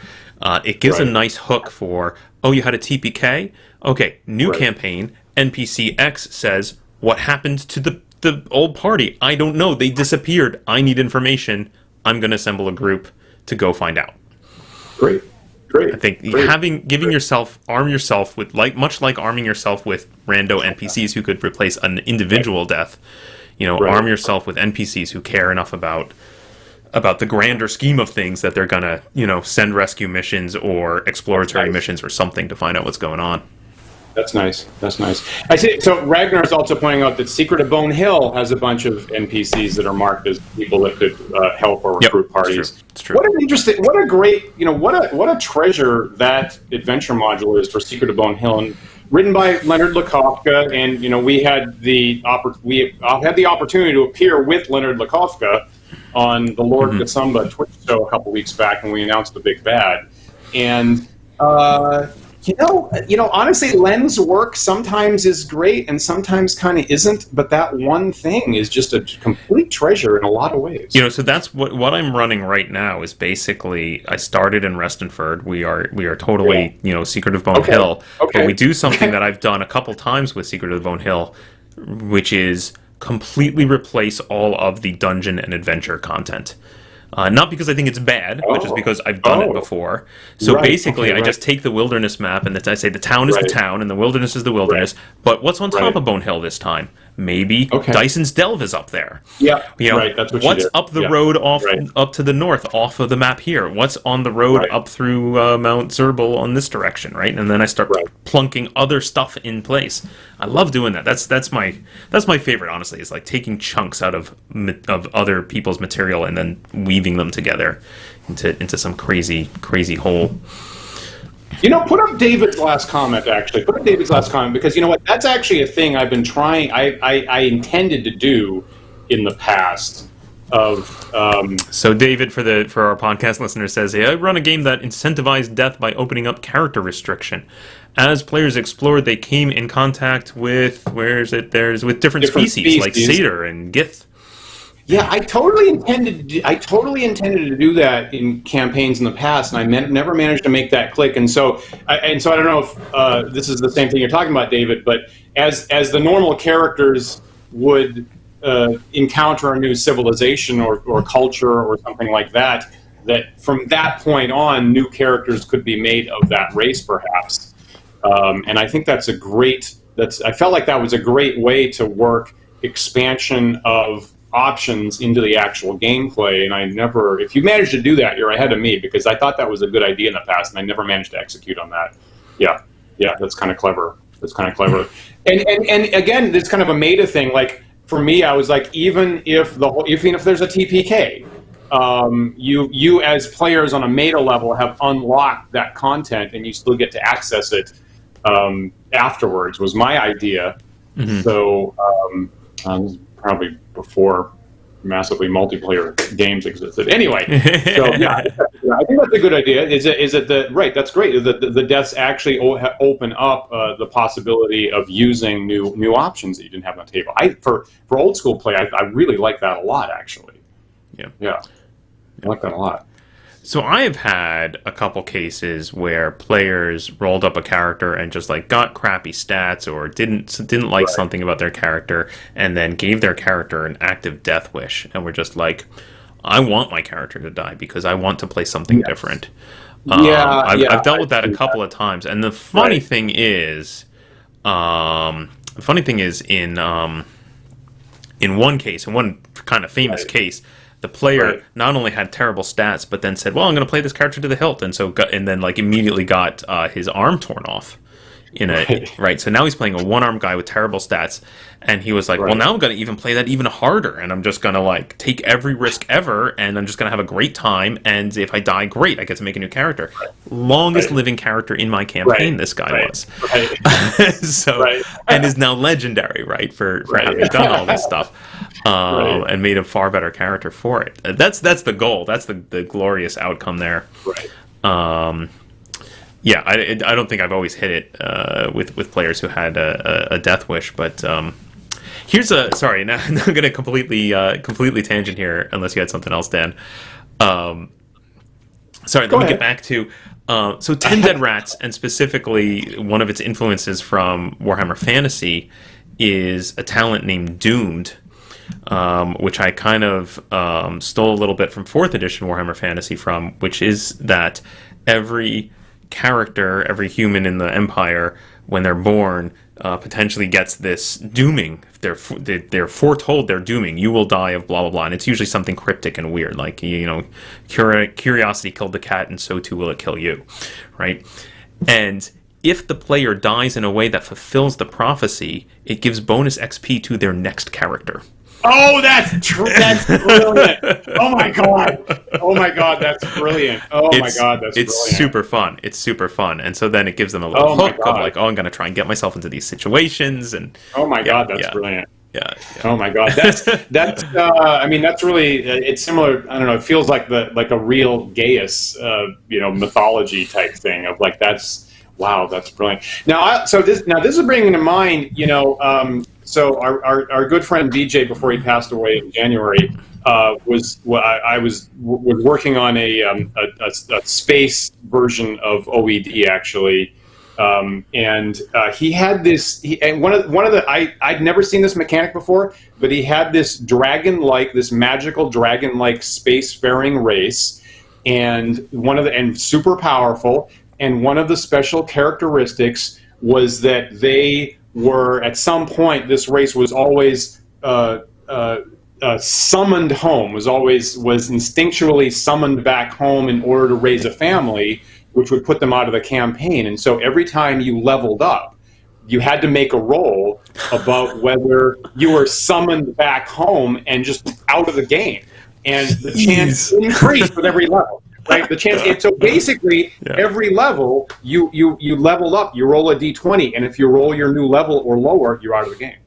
It gives a nice hook for, oh, you had a TPK? Okay, new campaign, NPC X says, what happened to the old party? I don't know. They disappeared. I need information. I'm going to assemble a group to go find out. Great. I think arm yourself with much like arming yourself with rando NPCs who could replace an individual death. Arm yourself with NPCs who care enough about the grander scheme of things that they're gonna send rescue missions or exploratory missions or something to find out what's going on. That's nice. I see. So Ragnar's also pointing out that Secret of Bone Hill has a bunch of NPCs that are marked as people that could help or recruit parties. It's true. What a great, what a treasure that adventure module is for Secret of Bone Hill, and written by Leonard Lakofka. And we had the opportunity to appear with Leonard Lakofka on the Lord Gasumba Twitch show a couple weeks back when we announced the Big Bad, and. Honestly, Len's work sometimes is great and sometimes kind of isn't, but that one thing is just a complete treasure in a lot of ways. So that's what I'm running right now is basically, I started in Restonford. We are totally, Secret of Bone Hill. But we do something that I've done a couple times with Secret of Bone Hill, which is completely replace all of the dungeon and adventure content. Not because I think it's bad, but just because I've done it before. So basically, I just take the wilderness map and I say the town is the town and the wilderness is the wilderness. But what's on top of Bone Hill this time? Maybe Dyson's Delve is up there. Yeah, that's what what's up the road up to the north off of the map here? What's on the road up through Mount Zerbal on this direction, right? And then I start plunking other stuff in place. I love doing that. That's my favorite, honestly. Is like taking chunks out of other people's material and then weaving them together into some crazy whole. Put up David's last comment, actually. Put up David's last comment, because you know what? That's actually a thing I've been trying, I intended to do in the past. So David, for our podcast listeners, says, "Hey, I run a game that incentivized death by opening up character restriction. As players explored, they came in contact with with different species like satyr and gith." Yeah, I totally intended to do that in campaigns in the past, and I never managed to make that click. And so I don't know if this is the same thing you're talking about, David. But as the normal characters would encounter a new civilization or culture or something like that, that from that point on, new characters could be made of that race, perhaps. And I think I felt like that was a great way to work expansion of options into the actual gameplay. And if you managed to do that, you're ahead of me, because I thought that was a good idea in the past, and I never managed to execute on that. Yeah, that's kind of clever. And again, it's kind of a meta thing. Like, for me, I was like, even if there's a TPK, you as players on a meta level have unlocked that content, and you still get to access it afterwards. Was my idea. Mm-hmm. So probably before massively multiplayer games existed. Anyway, so yeah, I think that's a good idea. That's great. The deaths actually open up the possibility of using new options that you didn't have on the table. For old school play, I really like that a lot, actually. Yeah, I like that a lot. So I have had a couple cases where players rolled up a character and just like got crappy stats or didn't like something about their character, and then gave their character an active death wish, and were just like, I want my character to die because I want to play something different. I've dealt with that a couple of times, and the funny thing is, in one case, in one kind of famous case, the player not only had terrible stats, but then said, "Well, I'm going to play this character to the hilt," and then immediately got his arm torn off. So now he's playing a one-armed guy with terrible stats, and he was like, "Well, now I'm going to even play that even harder, and I'm just going to like take every risk ever, and I'm just going to have a great time. And if I die, great, I get to make a new character." Longest living character in my campaign, this guy was. And is now legendary, for having done all this stuff. And made a far better character for it. That's the goal. That's the glorious outcome there. I don't think I've always hit it with players who had a death wish, but here's sorry. Now I'm going to completely tangent here, unless you had something else, Dan. Sorry, let me get back to so 10 Dead Rats, and specifically one of its influences from Warhammer Fantasy is a talent named Doomed. Which I kind of stole a little bit from 4th edition Warhammer Fantasy which is that every character, every human in the Empire, when they're born, potentially gets this dooming. They're foretold they're dooming. You will die of blah, blah, blah. And it's usually something cryptic and weird, like, curiosity killed the cat, and so too will it kill you, right? And if the player dies in a way that fulfills the prophecy, it gives bonus XP to their next character. Oh, that's brilliant! Oh my god, that's brilliant! That's brilliant! It's super fun. It's super fun, and so then it gives them a little hook of like, I'm going to try and get myself into these situations, and that's brilliant. Yeah. Oh my god, that's I mean, that's really it's similar. I don't know. It feels like a real Gaius, mythology type thing of like wow, that's brilliant. Now, this is bringing to mind, so our good friend BJ, before he passed away in January, was working on a space version of OED, actually, and he had this. I'd never seen this mechanic before, but he had this magical dragon-like spacefaring race, and super powerful. And one of the special characteristics was that they were, at some point, this race was always summoned home, was instinctually summoned back home in order to raise a family, which would put them out of the campaign. And so every time you leveled up, you had to make a roll about whether you were summoned back home and just out of the game. And the chance increased with every level. Right, the chance. So basically, every level you level up. You roll a d20, and if you roll your new level or lower, you're out of the game.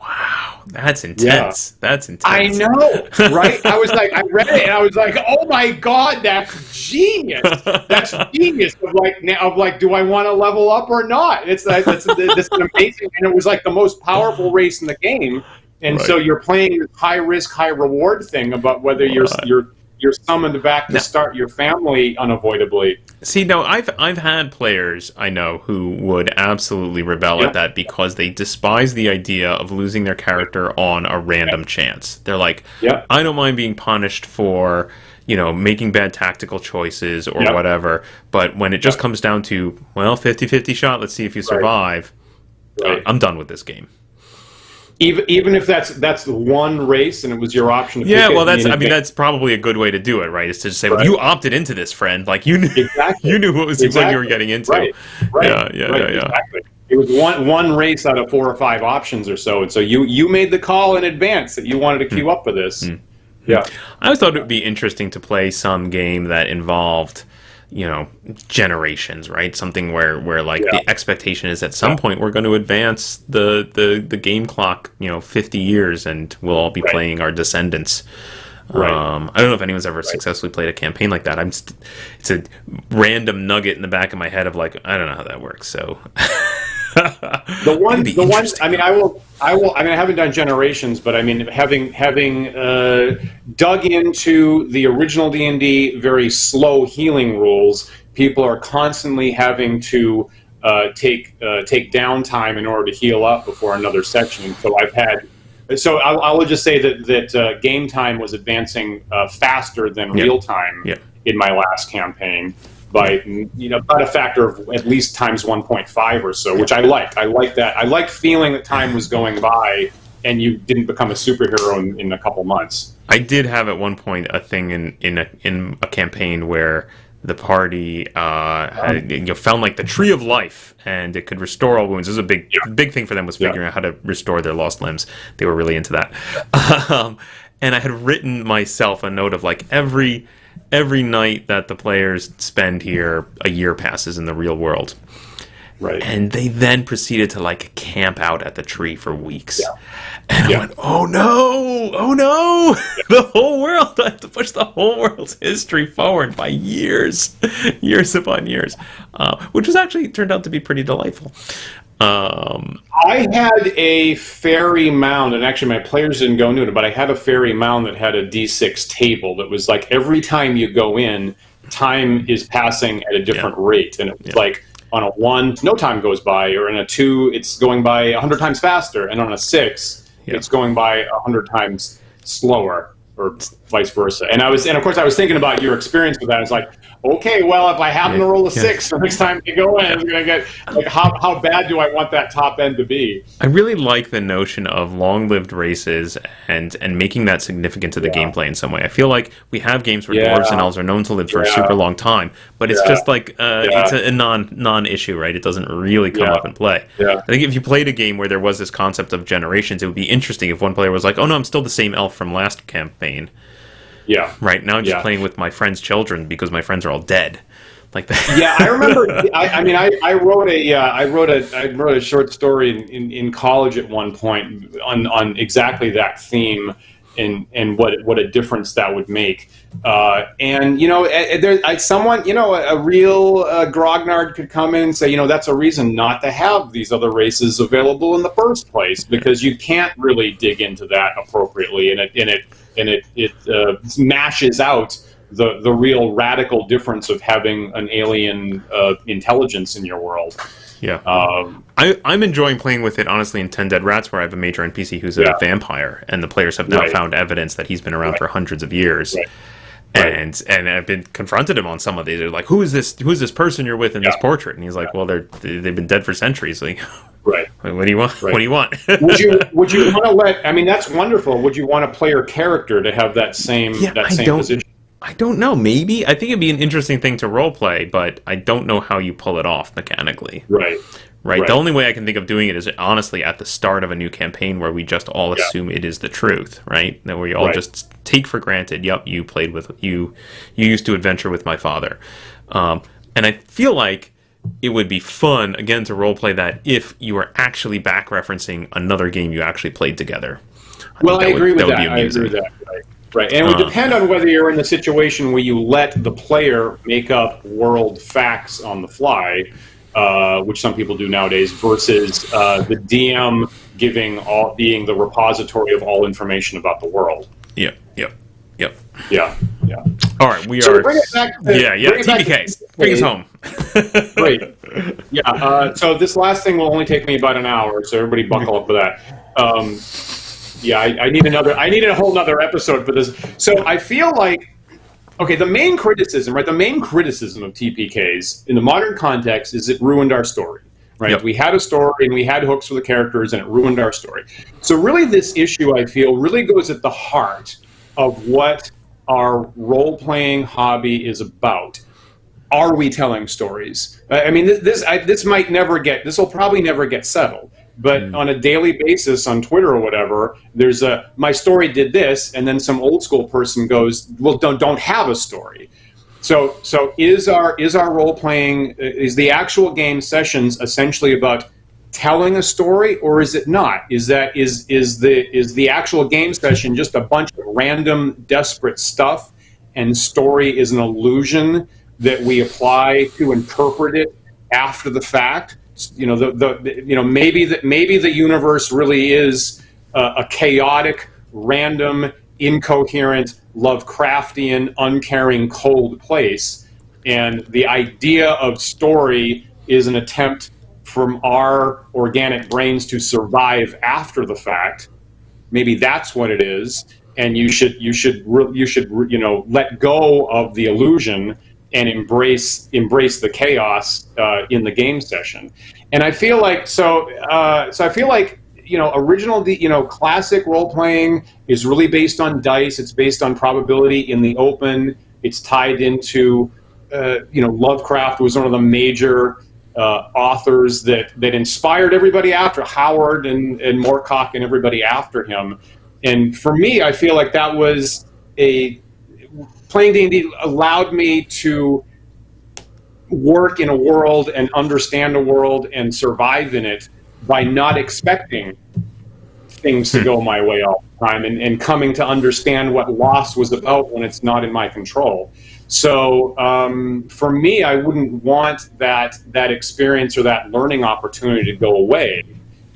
Wow, That's intense. That's intense. I know, right? I was like, I read it and I was like, oh my God, that's genius. That's genius of like, do I want to level up or not? It's like, that's amazing. And it was like the most powerful race in the game. And so you're playing this high risk, high reward thing about whether you're summoned back to start your family unavoidably. See, no, I've had players I know who would absolutely rebel at that because they despise the idea of losing their character on a random chance. They're like, I don't mind being punished for, making bad tactical choices or whatever, but when it just comes down to, 50-50 shot, let's see if you survive, I'm done with this game. Even if that's the one race and it was your option to pick it, that's probably a good way to do it, right? Is to just say, well, you opted into this, friend. Like you knew you knew what you were getting into. Right. Yeah. Exactly. It was one race out of 4 or 5 options or so, and so you made the call in advance that you wanted to queue up for this. Yeah. I always thought it would be interesting to play some game that involved generations, right? Something where the expectation is at some point we're going to advance the game clock 50 years and we'll all be playing our descendants. I don't know if anyone's ever successfully played a campaign like that. It's a random nugget in the back of my head of like, I don't know how that works. So the one. I haven't done Generations, but I mean, having dug into the original D&D very slow healing rules, people are constantly having to take downtime in order to heal up before another section. So I will just say that game time was advancing faster than real time in my last campaign. By about a factor of at least times 1.5 or so, which I liked. I liked that. I liked feeling that time was going by and you didn't become a superhero in a couple months. I did have at one point a thing in a campaign where the party found like the tree of life and it could restore all wounds. This was a big thing for them was figuring out how to restore their lost limbs. They were really into that. And I had written myself a note of like every night that the players spend here, a year passes in the real world. Right. And they then proceeded to like camp out at the tree for weeks. And I went, oh no, the whole world, I have to push the whole world's history forward by years upon years, which was actually turned out to be pretty delightful. I had a fairy mound, and actually my players didn't go into it, but I had a fairy mound that had a D6 table that was like every time you go in, time is passing at a different rate. And it was like on a 1, no time goes by, or in a 2, it's going by 100 times faster, and on a 6, it's going by 100 times slower, or vice versa. And of course I was thinking about your experience with that. It's like, okay, well, if I happen to roll a 6 the next time you go in, it's going to get like how bad do I want that top end to be? I really like the notion of long-lived races and making that significant to the gameplay in some way. I feel like we have games where dwarves and elves are known to live for a super long time, but it's just like it's a non-issue, right? It doesn't really come up in play. I think if you played a game where there was this concept of generations, it would be interesting if one player was like, oh no, I'm still the same elf from last campaign. Right now, I'm just playing with my friends' children because my friends are all dead, like that. I remember. I wrote a short story in college at one point on exactly that theme and what a difference that would make. And someone, a real grognard could come in and say, that's a reason not to have these other races available in the first place because you can't really dig into that appropriately, and it mashes out the real radical difference of having an alien intelligence in your world. I'm enjoying playing with it, honestly, in 10 Dead Rats, where I have a major NPC who's a vampire, and the players have now found evidence that he's been around for hundreds of years. And I've been confronted him on some of these. They're like, who's this person you're with in this portrait? And he's like, well, they've been dead for centuries. Like, what do you want? What do you want? would you want to let? I mean, that's wonderful. Would you want a player character to have that same position? I don't know. Maybe. I think it'd be an interesting thing to role play, but I don't know how you pull it off mechanically. Right. The only way I can think of doing it is honestly at the start of a new campaign where we just all assume it is the truth, right? That we all just take for granted, you played with, you used to adventure with my father. And I feel like it would be fun, again, to roleplay that if you are actually back-referencing another game you actually played together. Well, I agree with that would that. be I agree amusing. with that. Right. And it would depend on whether you're in the situation where you let the player make up world facts on the fly, which some people do nowadays, versus the DM being the repository of all information about the world. Yep. Yeah. All right, we So are. bring it back to, TPKs. Bring us home. Great. Yeah. So this last thing will only take me about an hour, so everybody buckle up for that. I need a whole nother episode for this. So I feel like, okay, the main criticism of TPKs in the modern context is it ruined our story, right? Yep. We had a story and we had hooks for the characters and it ruined our story. So really this issue, I feel, really goes at the heart of what our role-playing hobby is about. Are we telling stories? I mean, this will probably never get settled. But on a daily basis on Twitter or whatever, there's my story did this, and then some old school person goes, well, don't have a story. So is our role playing, is the actual game sessions essentially about telling a story, or is it not? Is the actual game session just a bunch of random desperate stuff, and story is an illusion that we apply to interpret it after the fact? Maybe the universe really is a chaotic, random, incoherent, Lovecraftian, uncaring, cold place, and the idea of story is an attempt from our organic brains to survive after the fact. Maybe that's what it is, and you should let go of the illusion and embrace the chaos in the game session. And I feel like original classic role playing is really based on dice. It's based on probability in the open. It's tied into Lovecraft was one of the major authors that inspired everybody after Howard and Moorcock and everybody after him. And for me, I feel like that was playing D&D allowed me to work in a world and understand a world and survive in it by not expecting things to go my way all the time and coming to understand what loss was about when it's not in my control. So for me, I wouldn't want that experience or that learning opportunity to go away.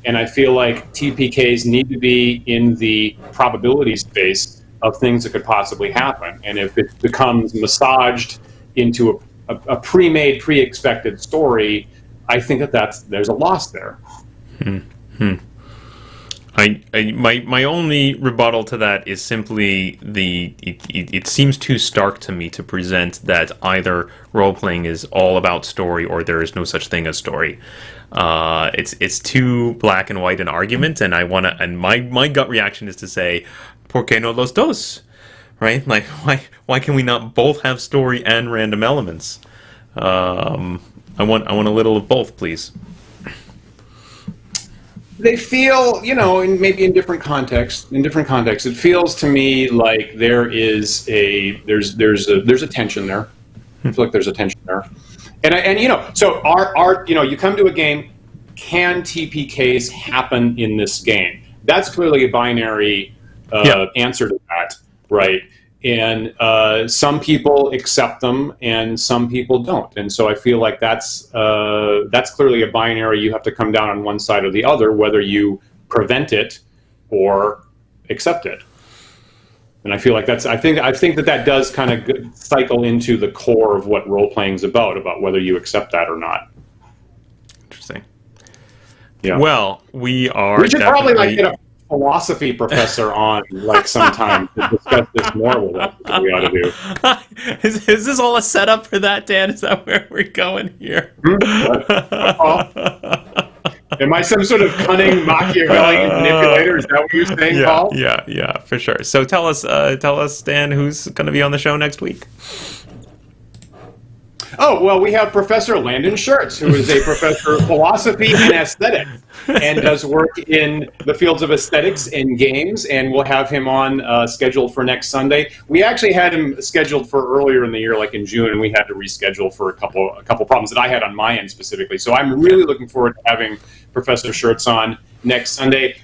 And I feel like TPKs need to be in the probability space of things that could possibly happen. And if it becomes massaged into a pre-made, pre-expected story, I think there's a loss there. My only rebuttal to that is simply it seems too stark to me to present that either role playing is all about story or there is no such thing as story. It's too black and white an argument, and my gut reaction is to say, ¿por qué no los dos? Right? Like why can we not both have story and random elements? I want a little of both, please. They feel, maybe in different contexts. It feels to me like there's a tension there. I feel like there's a tension there, so you come to a game. Can TPKs happen in this game? That's clearly a binary answer to that, right? And some people accept them, and some people don't. And so I feel like that's clearly a binary. You have to come down on one side or the other, whether you prevent it or accept it. And I feel like I think that does kind of cycle into the core of what role playing is about whether you accept that or not. Interesting. Yeah. Well, we should probably get a philosophy professor on sometime to discuss this more with us. What we ought to do. Is this all a setup for that, Dan? Is that where we're going here? Am I some sort of cunning Machiavellian manipulator? Is that what you're saying, Paul? Yeah, for sure. So tell us, Dan, who's going to be on the show next week? Oh, well, we have Professor Landon Schertz, who is a professor of philosophy and aesthetics and does work in the fields of aesthetics and games, and we'll have him on scheduled for next Sunday. We actually had him scheduled for earlier in the year, like in June, and we had to reschedule for a couple problems that I had on my end specifically. So I'm really looking forward to having Professor Schertz on. next Sunday.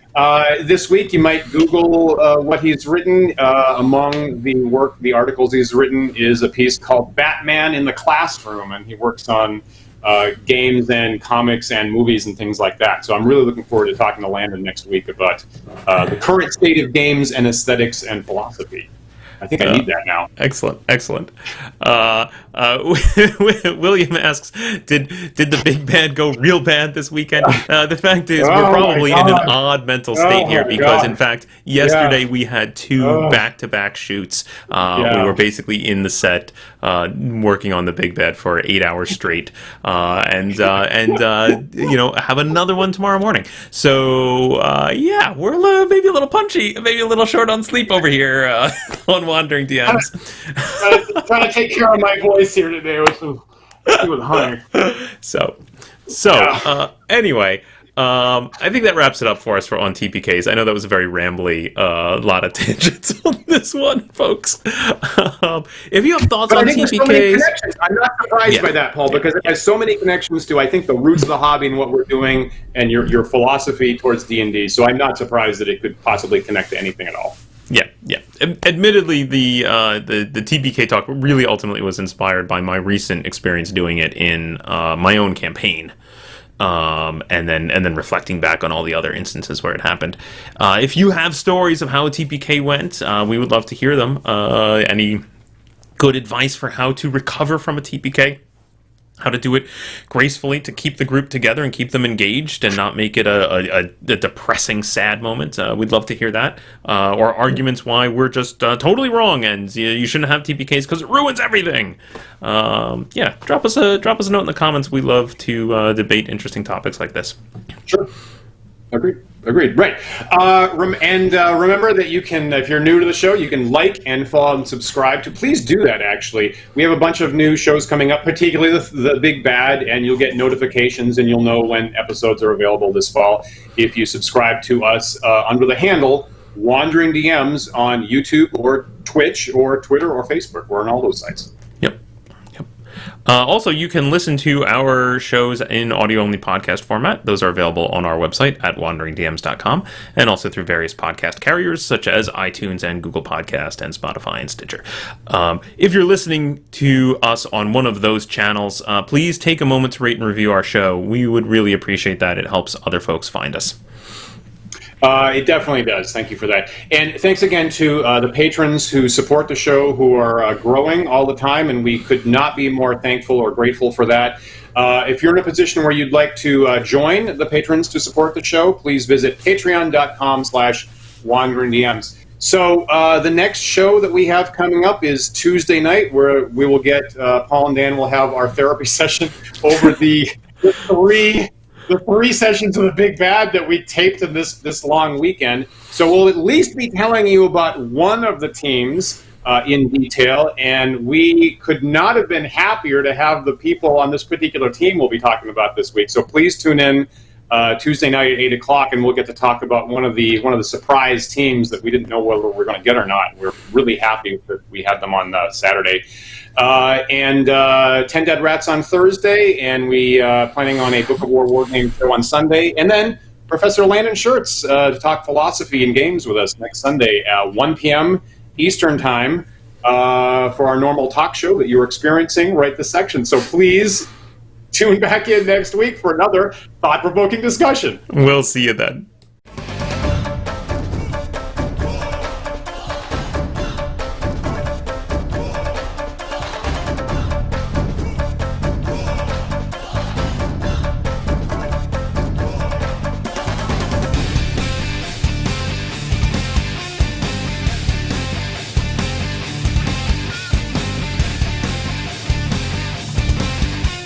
This week, you might Google what he's written. Among the articles he's written is a piece called "Batman in the Classroom," and he works on games and comics and movies and things like that. So I'm really looking forward to talking to Landon next week about the current state of games and aesthetics and philosophy. I think I need that now. Excellent. William asks, did the big bad go real bad this weekend? The fact is, we're probably in an odd mental state here because, in fact, yesterday we had two back-to-back shoots. We were basically in the set working on the big bad for 8 hours straight, and have another one tomorrow morning. So we're maybe a little punchy, maybe a little short on sleep over here on Wandering DMs. Trying to take care of my voice here today with honey. Anyway, I think that wraps it up for us on TPKs. I know that was a very rambly lot of tangents on this one, folks. If you have thoughts on TPKs... I'm not surprised by that, Paul, because it has so many connections to, I think, the roots of the hobby and what we're doing and your philosophy towards D&D. So I'm not surprised that it could possibly connect to anything at all. Yeah. Admittedly, the TPK talk really ultimately was inspired by my recent experience doing it in my own campaign, and then reflecting back on all the other instances where it happened. If you have stories of how a TPK went, we would love to hear them. Any good advice for how to recover from a TPK? How to do it gracefully to keep the group together and keep them engaged and not make it a depressing, sad moment. We'd love to hear that. Or arguments why we're just totally wrong and you shouldn't have TPKs because it ruins everything. Drop us a note in the comments. We love to debate interesting topics like this. Sure. Agreed. Right. Remember that you can, if you're new to the show, you can like and follow and subscribe to. Please do that, actually. We have a bunch of new shows coming up, particularly the Big Bad, and you'll get notifications and you'll know when episodes are available this fall if you subscribe to us under the handle Wandering DMs on YouTube or Twitch or Twitter or Facebook. We're on all those sites. Yep. Also, you can listen to our shows in audio-only podcast format. Those are available on our website at wanderingdms.com and also through various podcast carriers such as iTunes and Google Podcast and Spotify and Stitcher. If you're listening to us on one of those channels, please take a moment to rate and review our show. We would really appreciate that. It helps other folks find us. It definitely does. Thank you for that. And thanks again to the patrons who support the show, who are growing all the time, and we could not be more thankful or grateful for that. If you're in a position where you'd like to join the patrons to support the show, please visit patreon.com/wanderingdms. So the next show that we have coming up is Tuesday night, where we will get, Paul and Dan will have our therapy session over the three sessions of the Big Bad that we taped in this long weekend. So we'll at least be telling you about one of the teams in detail, and we could not have been happier to have the people on this particular team we'll be talking about this week. So please tune in Tuesday night at 8 o'clock, and we'll get to talk about one of the surprise teams that we didn't know whether we're going to get or not. We're really happy that we had them on Saturday. And 10 Dead Rats on Thursday, and we planning on a Book of War game show on Sunday, and then Professor Landon Schertz to talk philosophy and games with us next Sunday at 1 p.m. Eastern Time for our normal talk show that you're experiencing right this section. So please tune back in next week for another thought-provoking discussion. We'll see you then.